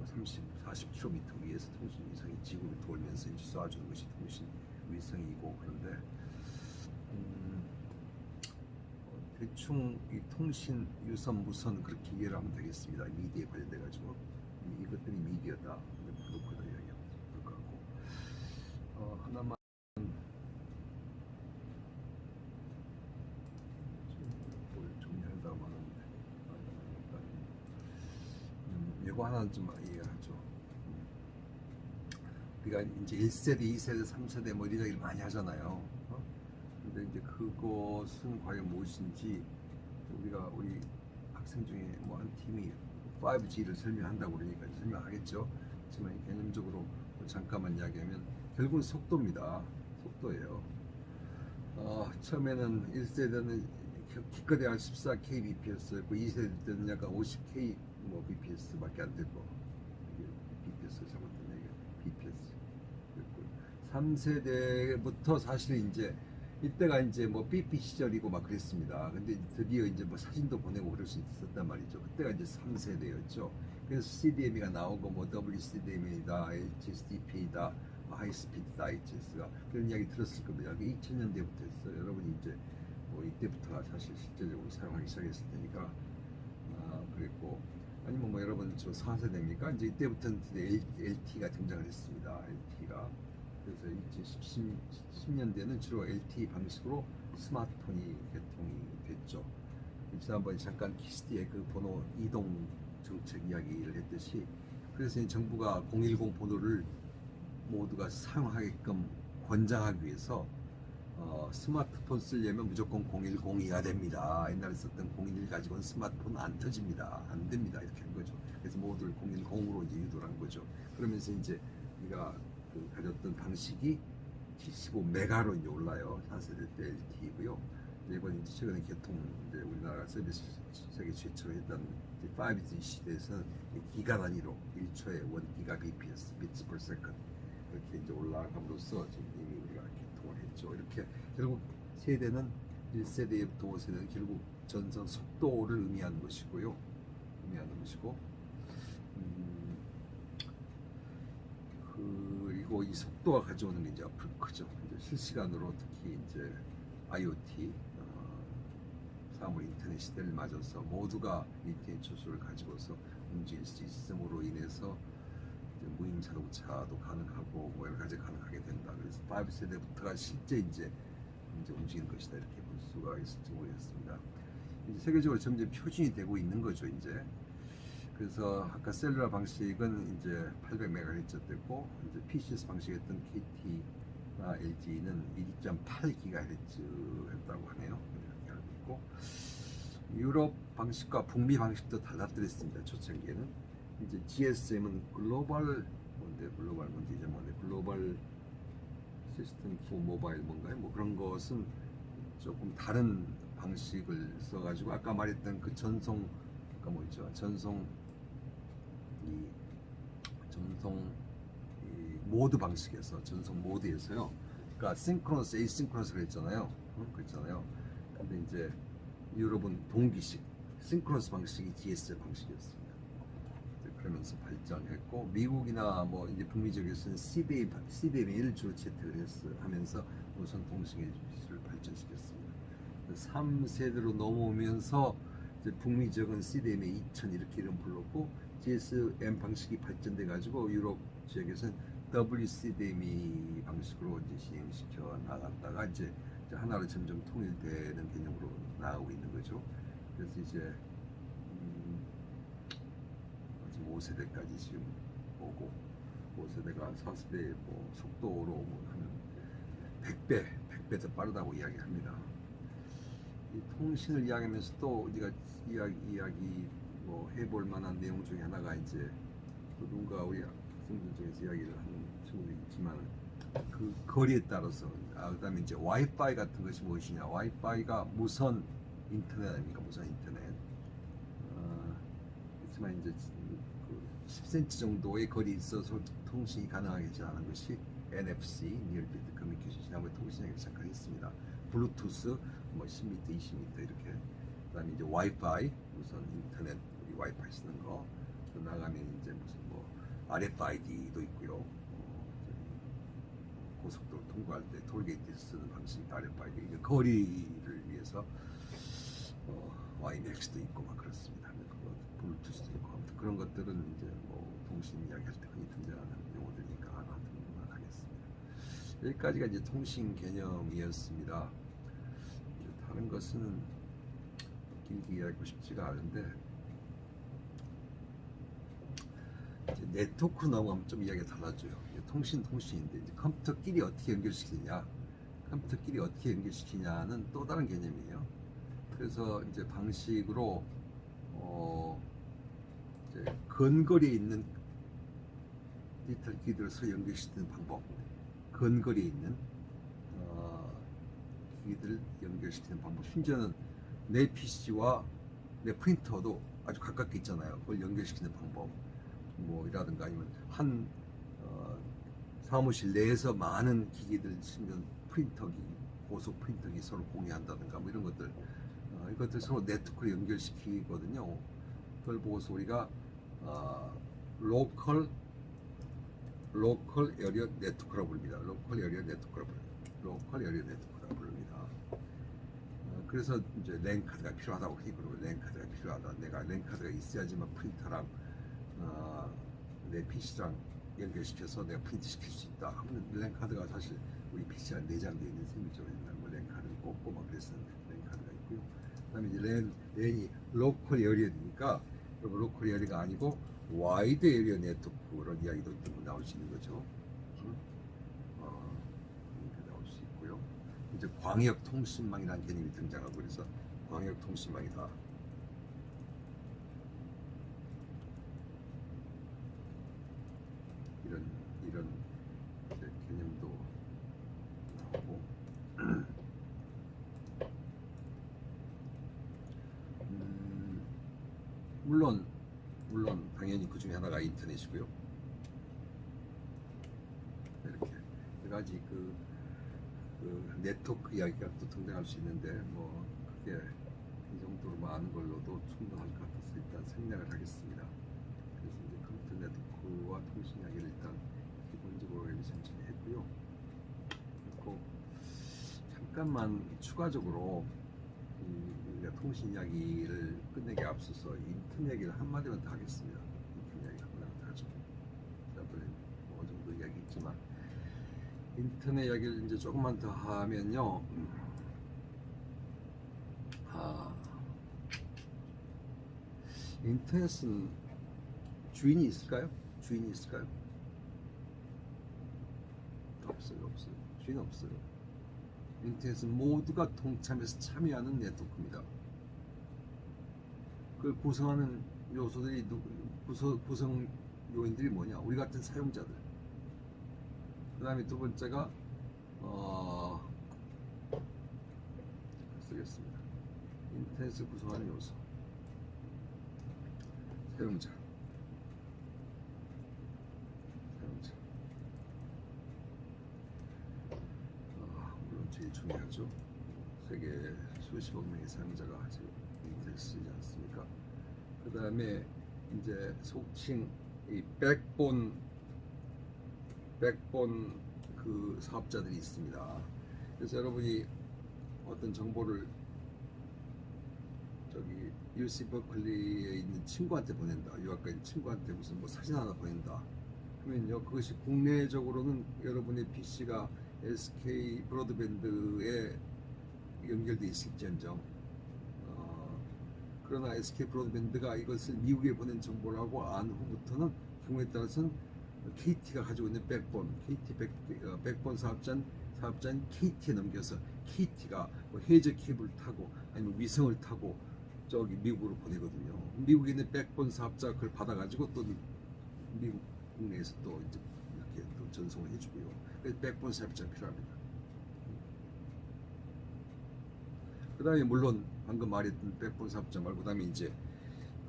30, 40km 위에서 통신 위성이 지구를 돌면서 이제 쏴주는 것이 통신 위성이고 그런데 대충 이 통신 유선 무선 그렇게 이해를 하면 되겠습니다. 미디어에 관련돼 가지고 이것들이 미디어다 그렇게 이야기하면 될 것 같고 하나만 정리한다고 하는데 이거 하나는 좀 이해하죠. 우리가 이제 1세대, 2세대, 3세대 이런 얘기를 많이 하잖아요. 근데 이제 그것은 과연 무엇인지 우리 학생 중에 한 팀이 5G를 설명한다고 그러니까 설명하겠죠. 하지만 개념적으로 잠깐만 이야기하면 결국은 속도입니다. 속도예요. 처음에는 1세대는 기껏해야 14kbps였고 2세대 때는 약간 50k bps밖에 안 되고 bps 잘못된 얘기 bps 그랬고 3세대부터 사실 이제 이때가 이제 BP 시절이고 막 그랬습니다. 근데 드디어 이제 사진도 보내고 그럴 수 있었단 말이죠. 그때가 이제 3세대였죠. 그래서 CDMA가 나오고 WCDMA다, HSDPA다, 하이스피드다, HS가 그런 이야기 들었을 겁니다. 2000년대부터 했어요. 여러분이 이제 이때부터 사실 실제적으로 사용하기 시작했을 테니까 그랬고 아니면 여러분 저 4세대입니까? 이제 이때부터는 LTE가 등장을 했습니다. LTE가 그래서 2010년대는 주로 LTE 방식으로 스마트폰이 개통이 됐죠. 지난번에 잠깐 키스티의 그 번호 이동 정책 이야기를 했듯이 그래서 정부가 010 번호를 모두가 사용하게끔 권장하기 위해서 스마트폰 쓰려면 무조건 010이어야 됩니다. 옛날에 썼던 011 가지고는 스마트폰 안 터집니다. 안 됩니다. 이렇게 한 거죠. 그래서 모두를 010으로 이제 유도를 한 거죠. 그러면서 이제 우리가 가졌던 방식이 75메가로 이제 올라요. 4세대 때 LTE고요. 이번 이제 최근에 개통 이제 우리나라 서비스 세계 최초로 했던 5G 시대에서는 기가 단위로 1초에 1기가 bps, bits per second 이렇게 이제 올라감으로써 지금 이미 우리가 개통을 했죠. 이렇게 결국 세대는 1세대부터 5세대는 결국 전선 속도를 의미하는 것이고요. 그리고 이 속도가 가져오는 게 이제 앞으로 크죠. 이제 실시간으로 특히 이제 IoT, 사물 인터넷 시대를 맞아서 모두가 인터넷 주소를 가지고서 움직일 수 있음으로 인해서 이제 무인 자동차도 가능하고 뭐 여러 가지 가능하게 된다. 그래서 5세대부터가 실제 이제 움직이는 것이다 이렇게 볼 수가 있을지 모르겠습니다. 이제 세계적으로 점점 표준이 되고 있는 거죠 이제. 그래서 아까 셀룰라 방식은 이제 800MHz 됐고 이제 PCS 방식이었던 KT나 LG는 2.8GHz였다고 하네요. 이렇게 알고 있고 유럽 방식과 북미 방식도 달라뜨렸습니다. 초창기에는 이제 GSM은 글로벌 시스템 포 모바일 뭔가요? 뭐 그런 것은 조금 다른 방식을 써가지고 아까 말했던 그 전송 모드 방식에서 전송 모드에서요. 그러니까 싱크로너스, 에이싱크로너스 그랬잖아요. 근데 이제 유럽은 동기식 싱크로너스 방식이 GSM 방식이었습니다. 그러면서 발전했고 미국이나 뭐 이제 북미 지역에서는 CDMA를 주로 채택을 하면서 무선 통신 기술을 발전시켰습니다. 3세대로 넘어오면서 이제 북미 지역은 CDMA 2000 이렇게 이름 불렀고 GSM 방식이 발전돼 가지고 유럽 지역에서는 WCDMA 방식으로 이제 시행시켜 나갔다가 이제 하나로 점점 통일되는 개념으로 나가고 있는 거죠. 그래서 이제 5세대까지 지금 오고 5세대가 4세대 뭐 속도로 한 100배 더 빠르다고 이야기합니다. 이 통신을 이야기하면서 또 우리가 이야기 뭐 해볼 만한 내용 중에 하나가 이제 누군가 우리 학생들 중에서 이야기를 하는 친구도 있지만 그 거리에 따라서 그다음에 이제 와이파이 같은 것이 무엇이냐? 와이파이가 무선 인터넷 아닙니까? 무선 인터넷. 그렇지만 이제 10cm 정도의 거리에 있어서 통신이 가능하지 않은 것이 NFC, Near Field Communication 시나무의 통신하기 시작했습니다. 블루투스 뭐 10m, 20m 이렇게. 그다음에 이제 와이파이, 무선 인터넷 우리 와이파이 쓰는 거. 또 나가면 이제 무슨 뭐 RFID도 있고요. 고속도로 통과할 때 톨게이트에서 쓰는 방식 RFID. 이게 거리를 위해서 YMAX도 있고 막 그렇습니다. 블루투스도 있고 아무튼 그런 것들은 이제 뭐 통신 이야기할 때 흔히 등장하는 용어들이니까 하나만 하겠습니다. 여기까지가 이제 통신 개념이었습니다. 다른 것은 길게 이야기하고 싶지가 않은데 이제 네트워크로 넘어가면 좀 이야기가 달라져요. 통신인데 이제 컴퓨터끼리 어떻게 연결시키냐는 또 다른 개념이에요. 그래서 이제 방식으로 이제 근거리에 있는 디지털 기기들을 서로 연결시키는 방법, 근거리에 있는 기기들을 연결시키는 방법, 심지어는 내 PC와 내 프린터도 아주 가깝게 있잖아요. 그걸 연결시키는 방법, 뭐이라든가 아니면 한 사무실 내에서 많은 기기들 심지어 프린터기, 고속 프린터기 서로 공유한다든가 뭐 이런 것들, 이것들 서로 네트워크를 연결시키거든요. 그걸 보고서 우리가 로컬 에리어 네트워크라고 부릅니다. 로컬 에리어 네트워크라고 부릅니다. 그래서 이제 랜 카드가 필요하다고 그러고 랜 카드가 필요하다. 내가 랜 카드가 있어야지만 프린터랑 내 PC랑 연결시켜서 내가 프린트 시킬 수 있다. 하면 랜 카드가 사실 우리 PC가 내장되어 있는 셈이죠. 옛날 뭐 랜 카드를 꽂고 막 그랬었는데 랜 카드가 있고요. 그다음에 이제 랜이 로컬 에리어니까 로컬 에리어가 아니고 와이드 에리어 네트워크런 이야기도 나올 수 있는 거죠. 이렇게 나올 수 있고요. 이제 광역 통신망이라는 개념이 등장하고 그래서 광역 통신망이다. 이런 개념도 나오고 물론 당연히 그 중에 하나가 인터넷이고요. 이렇게 여러 가지 그 네트워크 이야기가 또 등장할 수 있는데 뭐 그게 이 정도로 많은 걸로도 충분할 것 같아서 일단 생략을 하겠습니다. 그래서 이제 컴퓨터 네트워크와 통신 이야기를 일단 기본적으로 여기 전체했고요. 그리고 잠깐만 추가적으로 우리가 통신 이야기를 끝내기 앞서서 인터넷 이야기를 한마디만 더 하겠습니다. 인터넷 이야기 한마디만 더 하죠. 지난번에 뭐 어느 정도 이야기했지만 인터넷 이야기를 이제 조금만 더 하면요. 인터넷은 주인이 있을까요? 주인이 있을까요? 없어요. 주인 없어요. 인터넷은 모두가 동참해서 참여하는 네트워크입니다. 그걸 구성하는 요소들이 구성 요인들이 뭐냐? 우리 같은 사용자들. 그 다음에 두 번째가 쓰겠습니다. 인터넷을 구성하는 요소. 사용자. 물론 제일 중요하죠. 세계 수십억 명의 사용자가 지금 인터넷 쓰지 않습니까? 그 다음에 이제 속칭 이 백본 그 사업자들이 있습니다. 그래서 여러분이 어떤 정보를 저기 UC 버클리에 있는 친구한테 보낸다. 유학 간 친구한테 무슨 뭐 사진 하나 보낸다. 그러면요, 그것이 국내적으로는 여러분의 PC가 SK 브로드밴드에 연결돼 있을지언정, 그러나 SK 브로드밴드가 이것을 미국에 보낸 정보라고 안 후부터는 경우에 따라서는 KT가 가지고 있는 백본 사업자인 KT에 넘겨서 KT가 뭐 해저 케이블을 타고 아니면 위성을 타고 저기 미국으로 보내거든요. 미국에 있는 백본 사업자 그걸 받아가지고 또 미국 국내에서 또 이제 이렇게 또 전송을 해주고요. 그래서 백본 사업자가 필요합니다. 그 다음에 물론 방금 말했던 백본 사업자 말고 그다음에 이제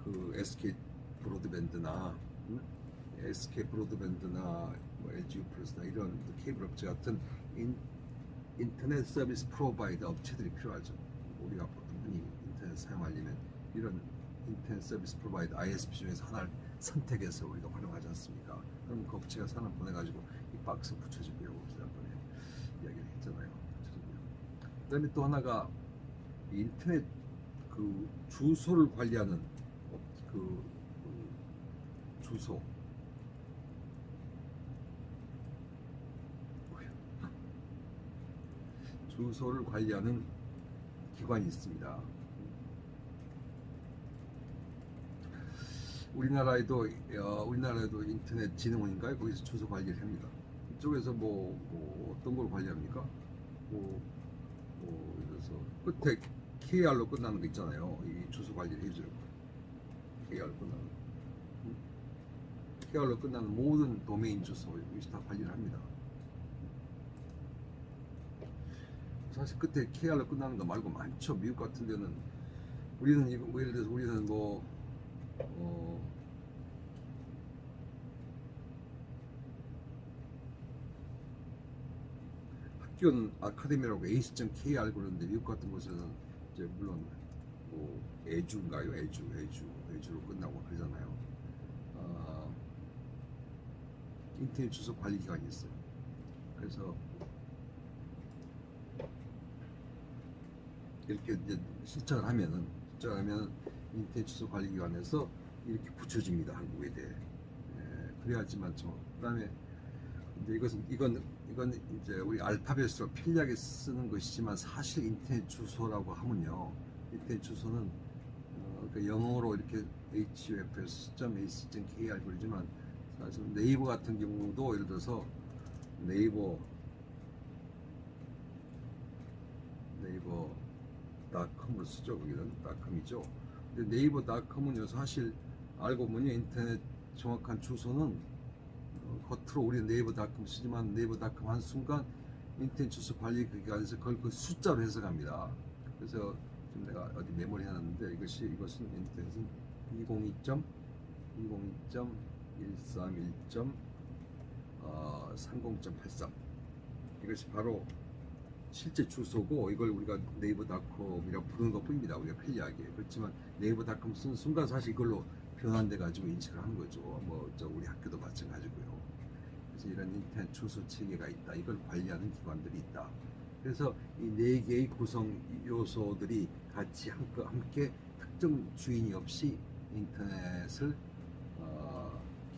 그 SK 브로드밴드나 뭐 LG U+나 이런 케이블 업체 같은 인터넷 서비스 프로바이더 업체들이 필요하죠. 우리가 보통 흔히 인터넷 사용하려면 이런 인터넷 서비스 프로바이더 ISP 중에서 하나를 선택해서 우리가 활용하지 않습니까? 그럼 그 업체가 사람 보내가지고 이 박스 붙여주고요. 지난번에 이야기를 했잖아요. 그 다음에 또 하나가 인터넷 그 주소를 관리하는 그 주소 주소를 관리하는 기관이 있습니다. 우리나라에도 인터넷 진흥원인가요? 거기서 주소 관리를 합니다. 이쪽에서 뭐 어떤 걸 관리합니까? 그래서 끝에 KR로 끝나는 거 있잖아요. 이 주소 관리를 해줘요. KR로 끝나는 KR로 끝나는 모든 도메인 주소 이것이 다 관리를 합니다. 사실 끝에 KR로 끝나는 거 말고 많죠. 미국 같은 데는 우리는 이거 뭐 예를 들어서 우리는 학교는 아카데미라고 ace.kr 그러는데 미국 같은 곳에는 이제 물론 뭐 에주인가요? 에주로 끝나고 그러잖아요. 인터넷 주소 관리 기관이 있어요. 그래서 이렇게 이제 신청을 하면 인터넷 주소 관리 기관에서 이렇게 붙여집니다. 한국에 대해. 그래야지만 그다음에 이제 이건 이제 우리 알파벳으로 편리하게 쓰는 것이지만 사실 인터넷 주소라고 하면요. 인터넷 주소는 그러니까 영어로 이렇게 hufs.ac.kr 그러지만 사실 네이버 같은 경우도 예를 들어서 네이버닷컴을 쓰죠. 거기는 닷컴이죠. 근데 네이버닷컴은요 사실 알고 보니 인터넷 정확한 주소는 겉으로 우리 네이버닷컴 쓰지만 네이버닷컴 한 순간 인터넷 주소 관리 기관에서 그걸 그 숫자로 해석합니다. 그래서 지금 내가 어디 메모리 해놨는데 이것은 인터넷은 202.131.30.83 이것이 바로 실제 주소고 이걸 우리가 네이버닷컴이라고 부르는 것 뿐입니다. 우리가 편리하게. 그렇지만 네이버닷컴 쓰는 순간 사실 이걸로 변환돼 가지고 인식을 하는 거죠. 뭐 저 우리 학교도 마찬가지고요. 그래서 이런 인터넷 주소 체계가 있다. 이걸 관리하는 기관들이 있다. 그래서 이 네 개의 구성 요소들이 같이 함께 특정 주인이 없이 인터넷을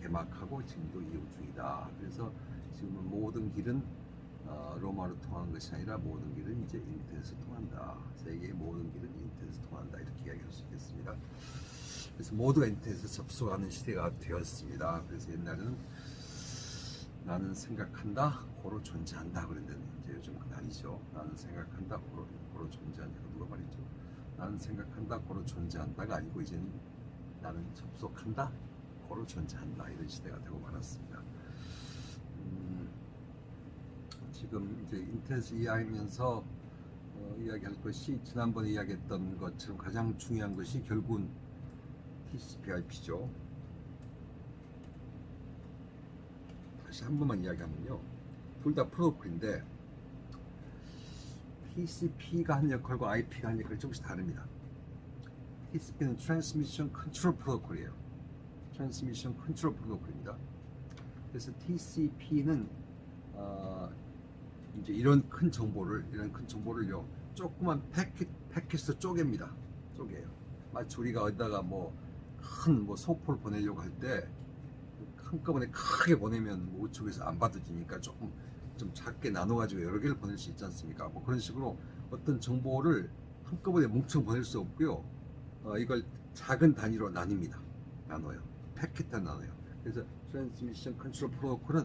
개막하고 지금도 이용 중이다. 그래서 지금은 모든 길은 로마로 통하는 것이 아니라 모든 길은 이제 인터넷으로 통한다. 세계의 모든 길은 인터넷으로 통한다. 이렇게 이야기할 수 있겠습니다. 그래서 모두가 인터넷에 접속하는 시대가 되었습니다. 그래서 옛날에는 나는 생각한다, 고로 존재한다 그랬는데 이제 요즘 그건 아니죠. 나는 생각한다, 고로 존재한다. 누가 말이죠? 나는 생각한다, 고로 존재한다가 아니고 이제는 나는 접속한다, 고로 존재한다. 이런 시대가 되고 말았습니다. 지금 이제 인터넷 이야기하면서 이야기할 것이 지난번에 이야기했던 것처럼 가장 중요한 것이 결국은 TCP/IP죠. 다시 한 번만 이야기하면요, 둘 다 프로토콜인데 TCP가 한 역할과 IP가 한 역할이 조금씩 다릅니다. TCP는 Transmission Control Protocol이에요. Transmission Control Protocol입니다. 그래서 TCP는 이제 이런 큰 정보를요 조그만 패킷으로 쪼갭니다. 쪼개요. 마치 우리가 어디다가 큰 소포를 보내려고 할 때 한꺼번에 크게 보내면 우측에서 안 받아지니까 조금 좀 작게 나눠가지고 여러 개를 보낼 수 있지 않습니까? 그런 식으로 어떤 정보를 한꺼번에 뭉쳐 보낼 수 없고요. 이걸 작은 단위로 나눠요. 패킷으로 나눠요. 그래서 트랜스미션 컨트롤 프로토콜은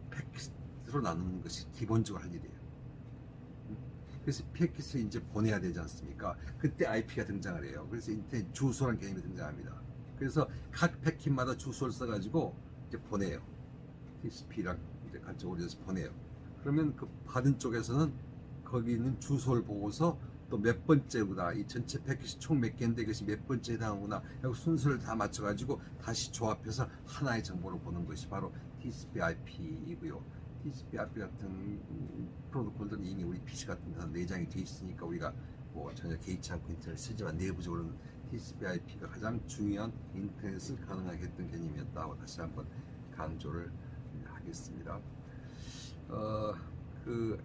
패킷으로 나누는 것이 기본적으로 할 일이에요. 그래서 패킷을 이제 보내야 되지 않습니까? 그때 IP가 등장을 해요. 그래서 인터넷 주소라는 개념이 등장합니다. 그래서 각 패킷마다 주소를 써가지고 이제 보내요. TCP랑 이제 같이 오려서 보내요. 그러면 그 받은 쪽에서는 거기 있는 주소를 보고서 또 몇 번째구나, 이 전체 패킷이 총 몇 개인데 이것이 몇 번째에 해당하구나 하고 순서를 다 맞춰가지고 다시 조합해서 하나의 정보를 보는 것이 바로 TCP/IP이고요. TCP/IP 같은 프로토콜들은 이미 우리 PC 같은 데서 내장이 되어 있으니까 우리가 전혀 개의치 않고 인터넷을 쓰지만 내부적으로는 TCP/IP가 가장 중요한 인터넷을 가능하게 했던 개념이었다고 다시 한번 강조를 하겠습니다.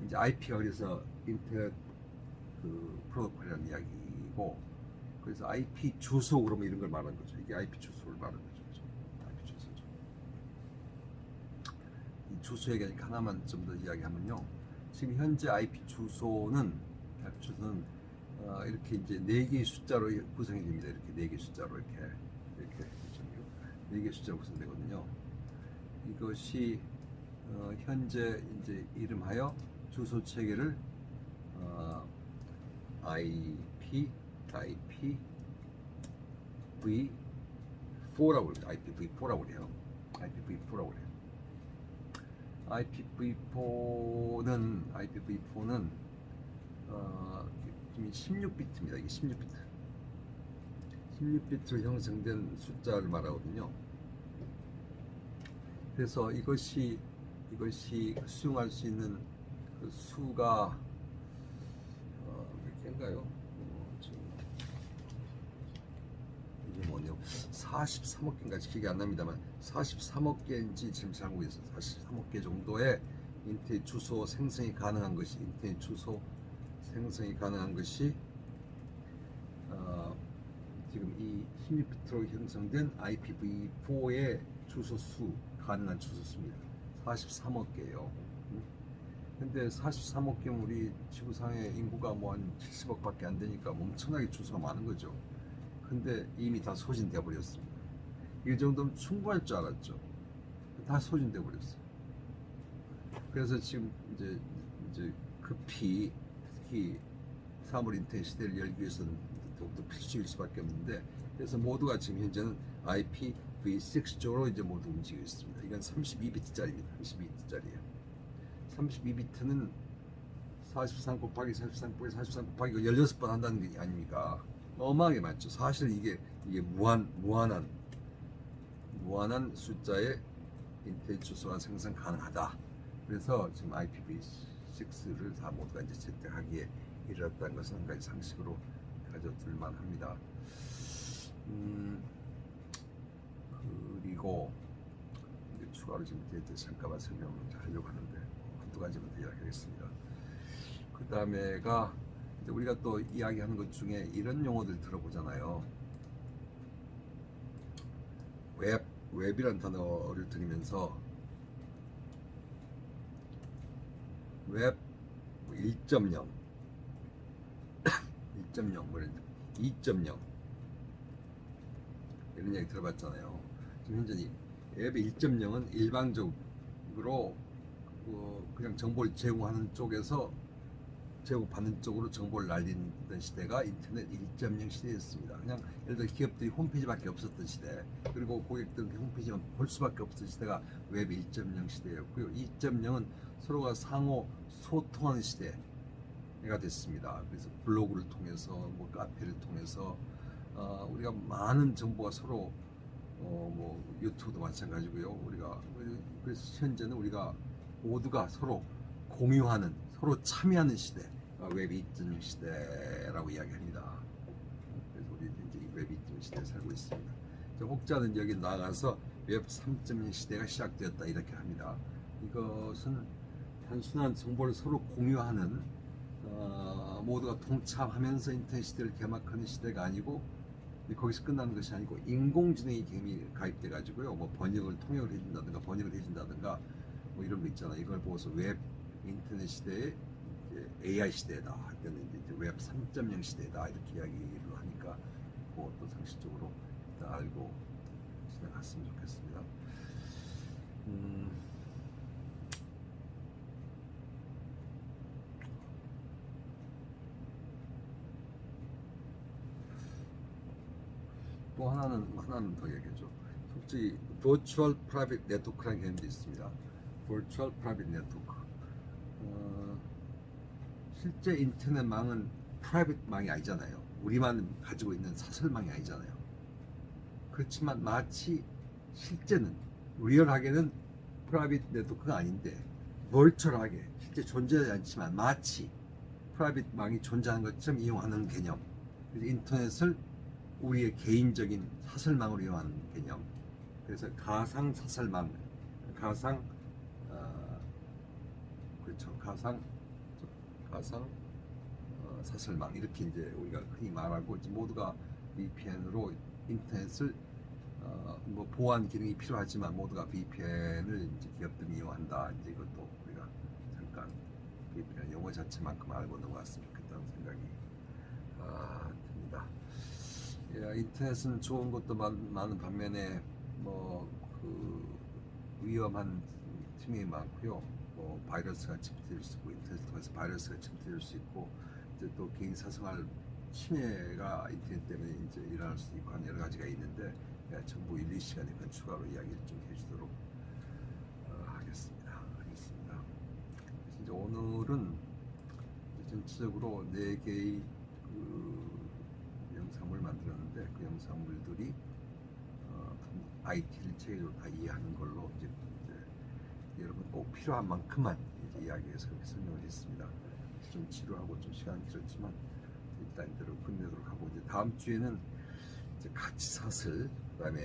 이제 IP가 그래서 인터넷 프로토콜이라는 이야기고, 그래서 IP 주소 그러면 이런 걸 말하는 거죠. 이게 IP 주소를 말하는 거죠. IP 주소죠. 이 주소 얘기하니까 하나만 좀 더 이야기하면요. 지금 현재 IP 주소는 이렇게 이제 4개의 숫자로 구성이 됩니다. 이렇게 4개의 숫자로 이렇게 4개의 숫자로 구성되거든요. 이것이 현재 이제 이름하여 주소 체계를 IPv4라고 합니다. IPv4라고 해요. IPv4라고 해요. IPv4는 지금 16비트입니다. 이게 16비트. 16비트로 형성된 숫자를 말하거든요. 그래서 이것이 수용할 수 있는 그 수가 몇 개인가요? 이게 뭐냐고 43억 개인가 기억이 안 납니다만 43억 개인지 지금 잘 모르겠어요. 43억 개 정도의 인터넷 주소 생성이 가능한 것이 지금 이 16비트로 형성된 IPv4의 가능한 주소 수입니다. 43억 개예요. 근데 43억 개면 우리 지구상의 인구가 한 70억밖에 안 되니까 엄청나게 주소가 많은 거죠. 근데 이미 다 소진돼 버렸습니다. 이 정도면 충분할 줄 알았죠. 다 소진돼 버렸어요. 그래서 지금 이제 급히 특히 3월 인터넷 시대를 열기 위해서는 더욱더 필수일 수밖에 없는데, 그래서 모두가 지금 현재는 IP IPv6 쪽으로 이제 모두 움직이고 있습니다. 이건 32비트짜리입니다. 32비트짜리예요. 32비트는 43 곱하기 43 곱하기 43 곱하기 16번 한다는 게 아닙니까? 어마하게 많죠. 사실 이게 무한한 숫자의 인터넷 주소가 생성 가능하다. 그래서 지금 IPv6를 다 모두가 이제 채택하기에 이르렀다는 것은 한 가지 상식으로 가져둘만 합니다. 그리고 이제 추가로 지금 잠깐만 설명을 하려고 하는데 한두 가지만 더 이야기하겠습니다. 그 다음에가 우리가 또 이야기하는 것 중에 이런 용어들 들어보잖아요. 웹이란 단어를 들으면서 웹 1.0 1.0 뭐 2.0 이런 얘기 들어봤잖아요. 지금 현재 웹 1.0은 일반적으로 그냥 정보를 제공하는 쪽에서 제공받는 쪽으로 정보를 날리던 시대가 인터넷 1.0 시대였습니다. 그냥 예를 들어 기업들이 홈페이지밖에 없었던 시대, 그리고 고객들 홈페이지만 볼 수밖에 없었던 시대가 웹 1.0 시대였고요. 2.0은 서로가 상호 소통하는 시대가 됐습니다. 그래서 블로그를 통해서 뭐 카페를 통해서 우리가 많은 정보가 서로 뭐 유튜브도 마찬가지고요. 우리가 그래서 현재는 우리가 모두가 서로 공유하는, 서로 참여하는 시대, 웹 2.0 시대라고 이야기합니다. 그래서 우리 이제 웹 2.0 시대에 살고 있습니다. 혹자는 여기 나가서 웹 3.0 시대가 시작되었다 이렇게 합니다. 이것은 단순한 정보를 서로 공유하는 모두가 동참하면서 인터넷 시대를 개막하는 시대가 아니고 거기서 끝나는 것이 아니고 인공지능이 개미 가입돼 가지고요. 뭐 통역을 해준다든가 뭐 이런 거 있잖아요. 이걸 보고서 웹 인터넷 시대에 이제 AI 시대다 할 때는 이제 웹 3.0 시대다 이렇게 이야기를 하니까 그것도 상식적으로 알고 지나갔으면 좋겠습니다. 또 하나는 더 얘기해줘. 솔직히 Virtual Private Network라는 개념도 있습니다. Virtual Private Network. 실제 인터넷망은 프라이빗 망이 아니잖아요. 우리만 가지고 있는 사설망이 아니잖아요. 그렇지만 마치 실제는 리얼하게는 프라이빗 네트워크가 아닌데 버추얼하게 실제 존재하지 않지만 마치 프라이빗 망이 존재하는 것처럼 이용하는 개념. 그래서 인터넷을 우리의 개인적인 사설망으로 이용하는 개념. 그래서 가상 사설망, 그렇죠. 가상 사설망 이렇게 이제 우리가 흔히 말하고 이제 모두가 VPN으로 인터넷을 뭐 보안 기능이 필요하지만 모두가 VPN을 이제 기업들이 이용한다. 이제 이것도 우리가 잠깐 VPN 용어 자체만큼 알고 넘어갔으면 좋겠다는 생각이 듭니다. 예, 인터넷은 좋은 것도 많은 반면에 뭐 그 위험한 팀이 많고요. 뭐 바이러스가 침투될 수 있고 인터넷 통해서 바이러스가 침투될 수 있고 이제 또 개인 사생활 침해가 인터넷 때문에 이제 일어날 수도 있고 한 여러 가지가 있는데 정부 1, 2시간에 그 추가로 이야기를 좀 해주도록 하겠습니다. 이제 오늘은 전체적으로 4개의 그 영상물 만들었는데 그 영상물들이 IT를 체계적으로 다 이해하는 걸로 이제 여러분 꼭 필요한 만큼만 이제 이야기해서 그렇게 설명을 했습니다. 좀 지루하고 좀 시간이 길었지만 일단 이대로 끝내도록 하고 이제 다음 주에는 이제 가치 사슬 그다음에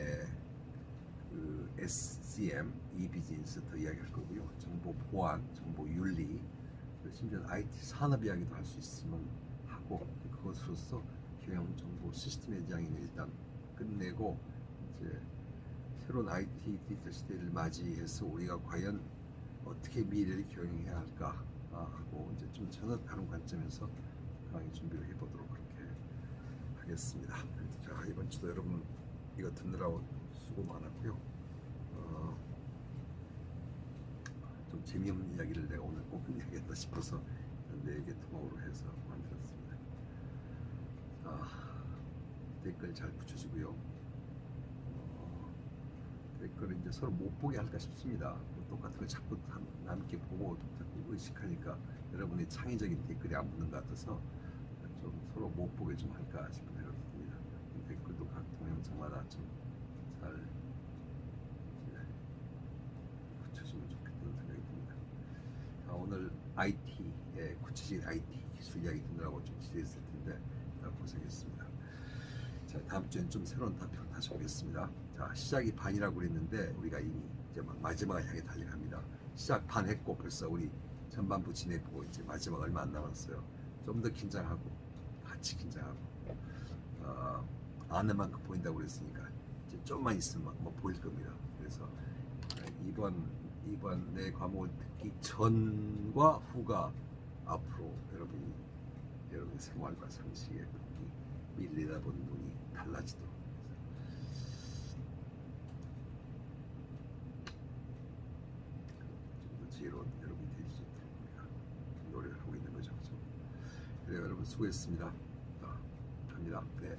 그 SCM, 비즈니스 더 이야기할 거고요. 정보 보안, 정보 윤리, 심지어 IT 산업 이야기도 할 수 있으면 하고 그것으로서 경영 정보 시스템에 대한 일단 끝내고 이제 새로운 IT 디지털 시대를 맞이해서 우리가 과연 어떻게 미래를 경영해야 할까 하고 이제 좀 전혀 다른 관점에서 강의 준비를 해보도록 그렇게 하겠습니다. 자, 이번 주도 여러분 이거 듣느라고 수고 많았고요. 좀 재미없는 이야기를 내가 오늘 꼭 해야겠다 싶어서 4개 토막으로 해서 만들었습니다. 댓글 잘 붙여주고요. 그걸 이제 서로 못 보게 할까 싶습니다. 뭐 똑같은 거 자꾸 남께 보고 자꾸 의식하니까 여러분의 창의적인 댓글이 안 붙는 것 같아서 좀 서로 못 보게 좀 할까 싶은 생각이 듭니다. 댓글도 각 동영상마다 좀 잘 붙여주면 좋겠다는 생각이 듭니다. 자, 오늘 IT의 구체적인 IT 기술 이야기 듣느라고 좀 지루했을 텐데 고생했습니다. 자, 다음 주엔 좀 새로운 단편 다시 오겠습니다. 자, 시작이 반이라고 그랬는데 우리가 이미 이제 막 마지막을 향해 달려갑니다. 시작 반 했고 벌써 우리 전반부 지내고 이제 마지막 얼마 안 남았어요. 좀 더 긴장하고 같이 긴장하고 아는 만큼 보인다고 그랬으니까 이제 좀만 있으면 뭐 보일 겁니다. 그래서 이번 내 과목을 듣기 전과 후가 앞으로 여러분의 생활과 상식에 미리 내다보는 눈이 달라지도록 좀 더 지혜로운 여러분이 될 수 있도록 우리가 노력을 하고 있는 거죠. 그래서 그래요, 여러분 수고했습니다. 갑니다. 네.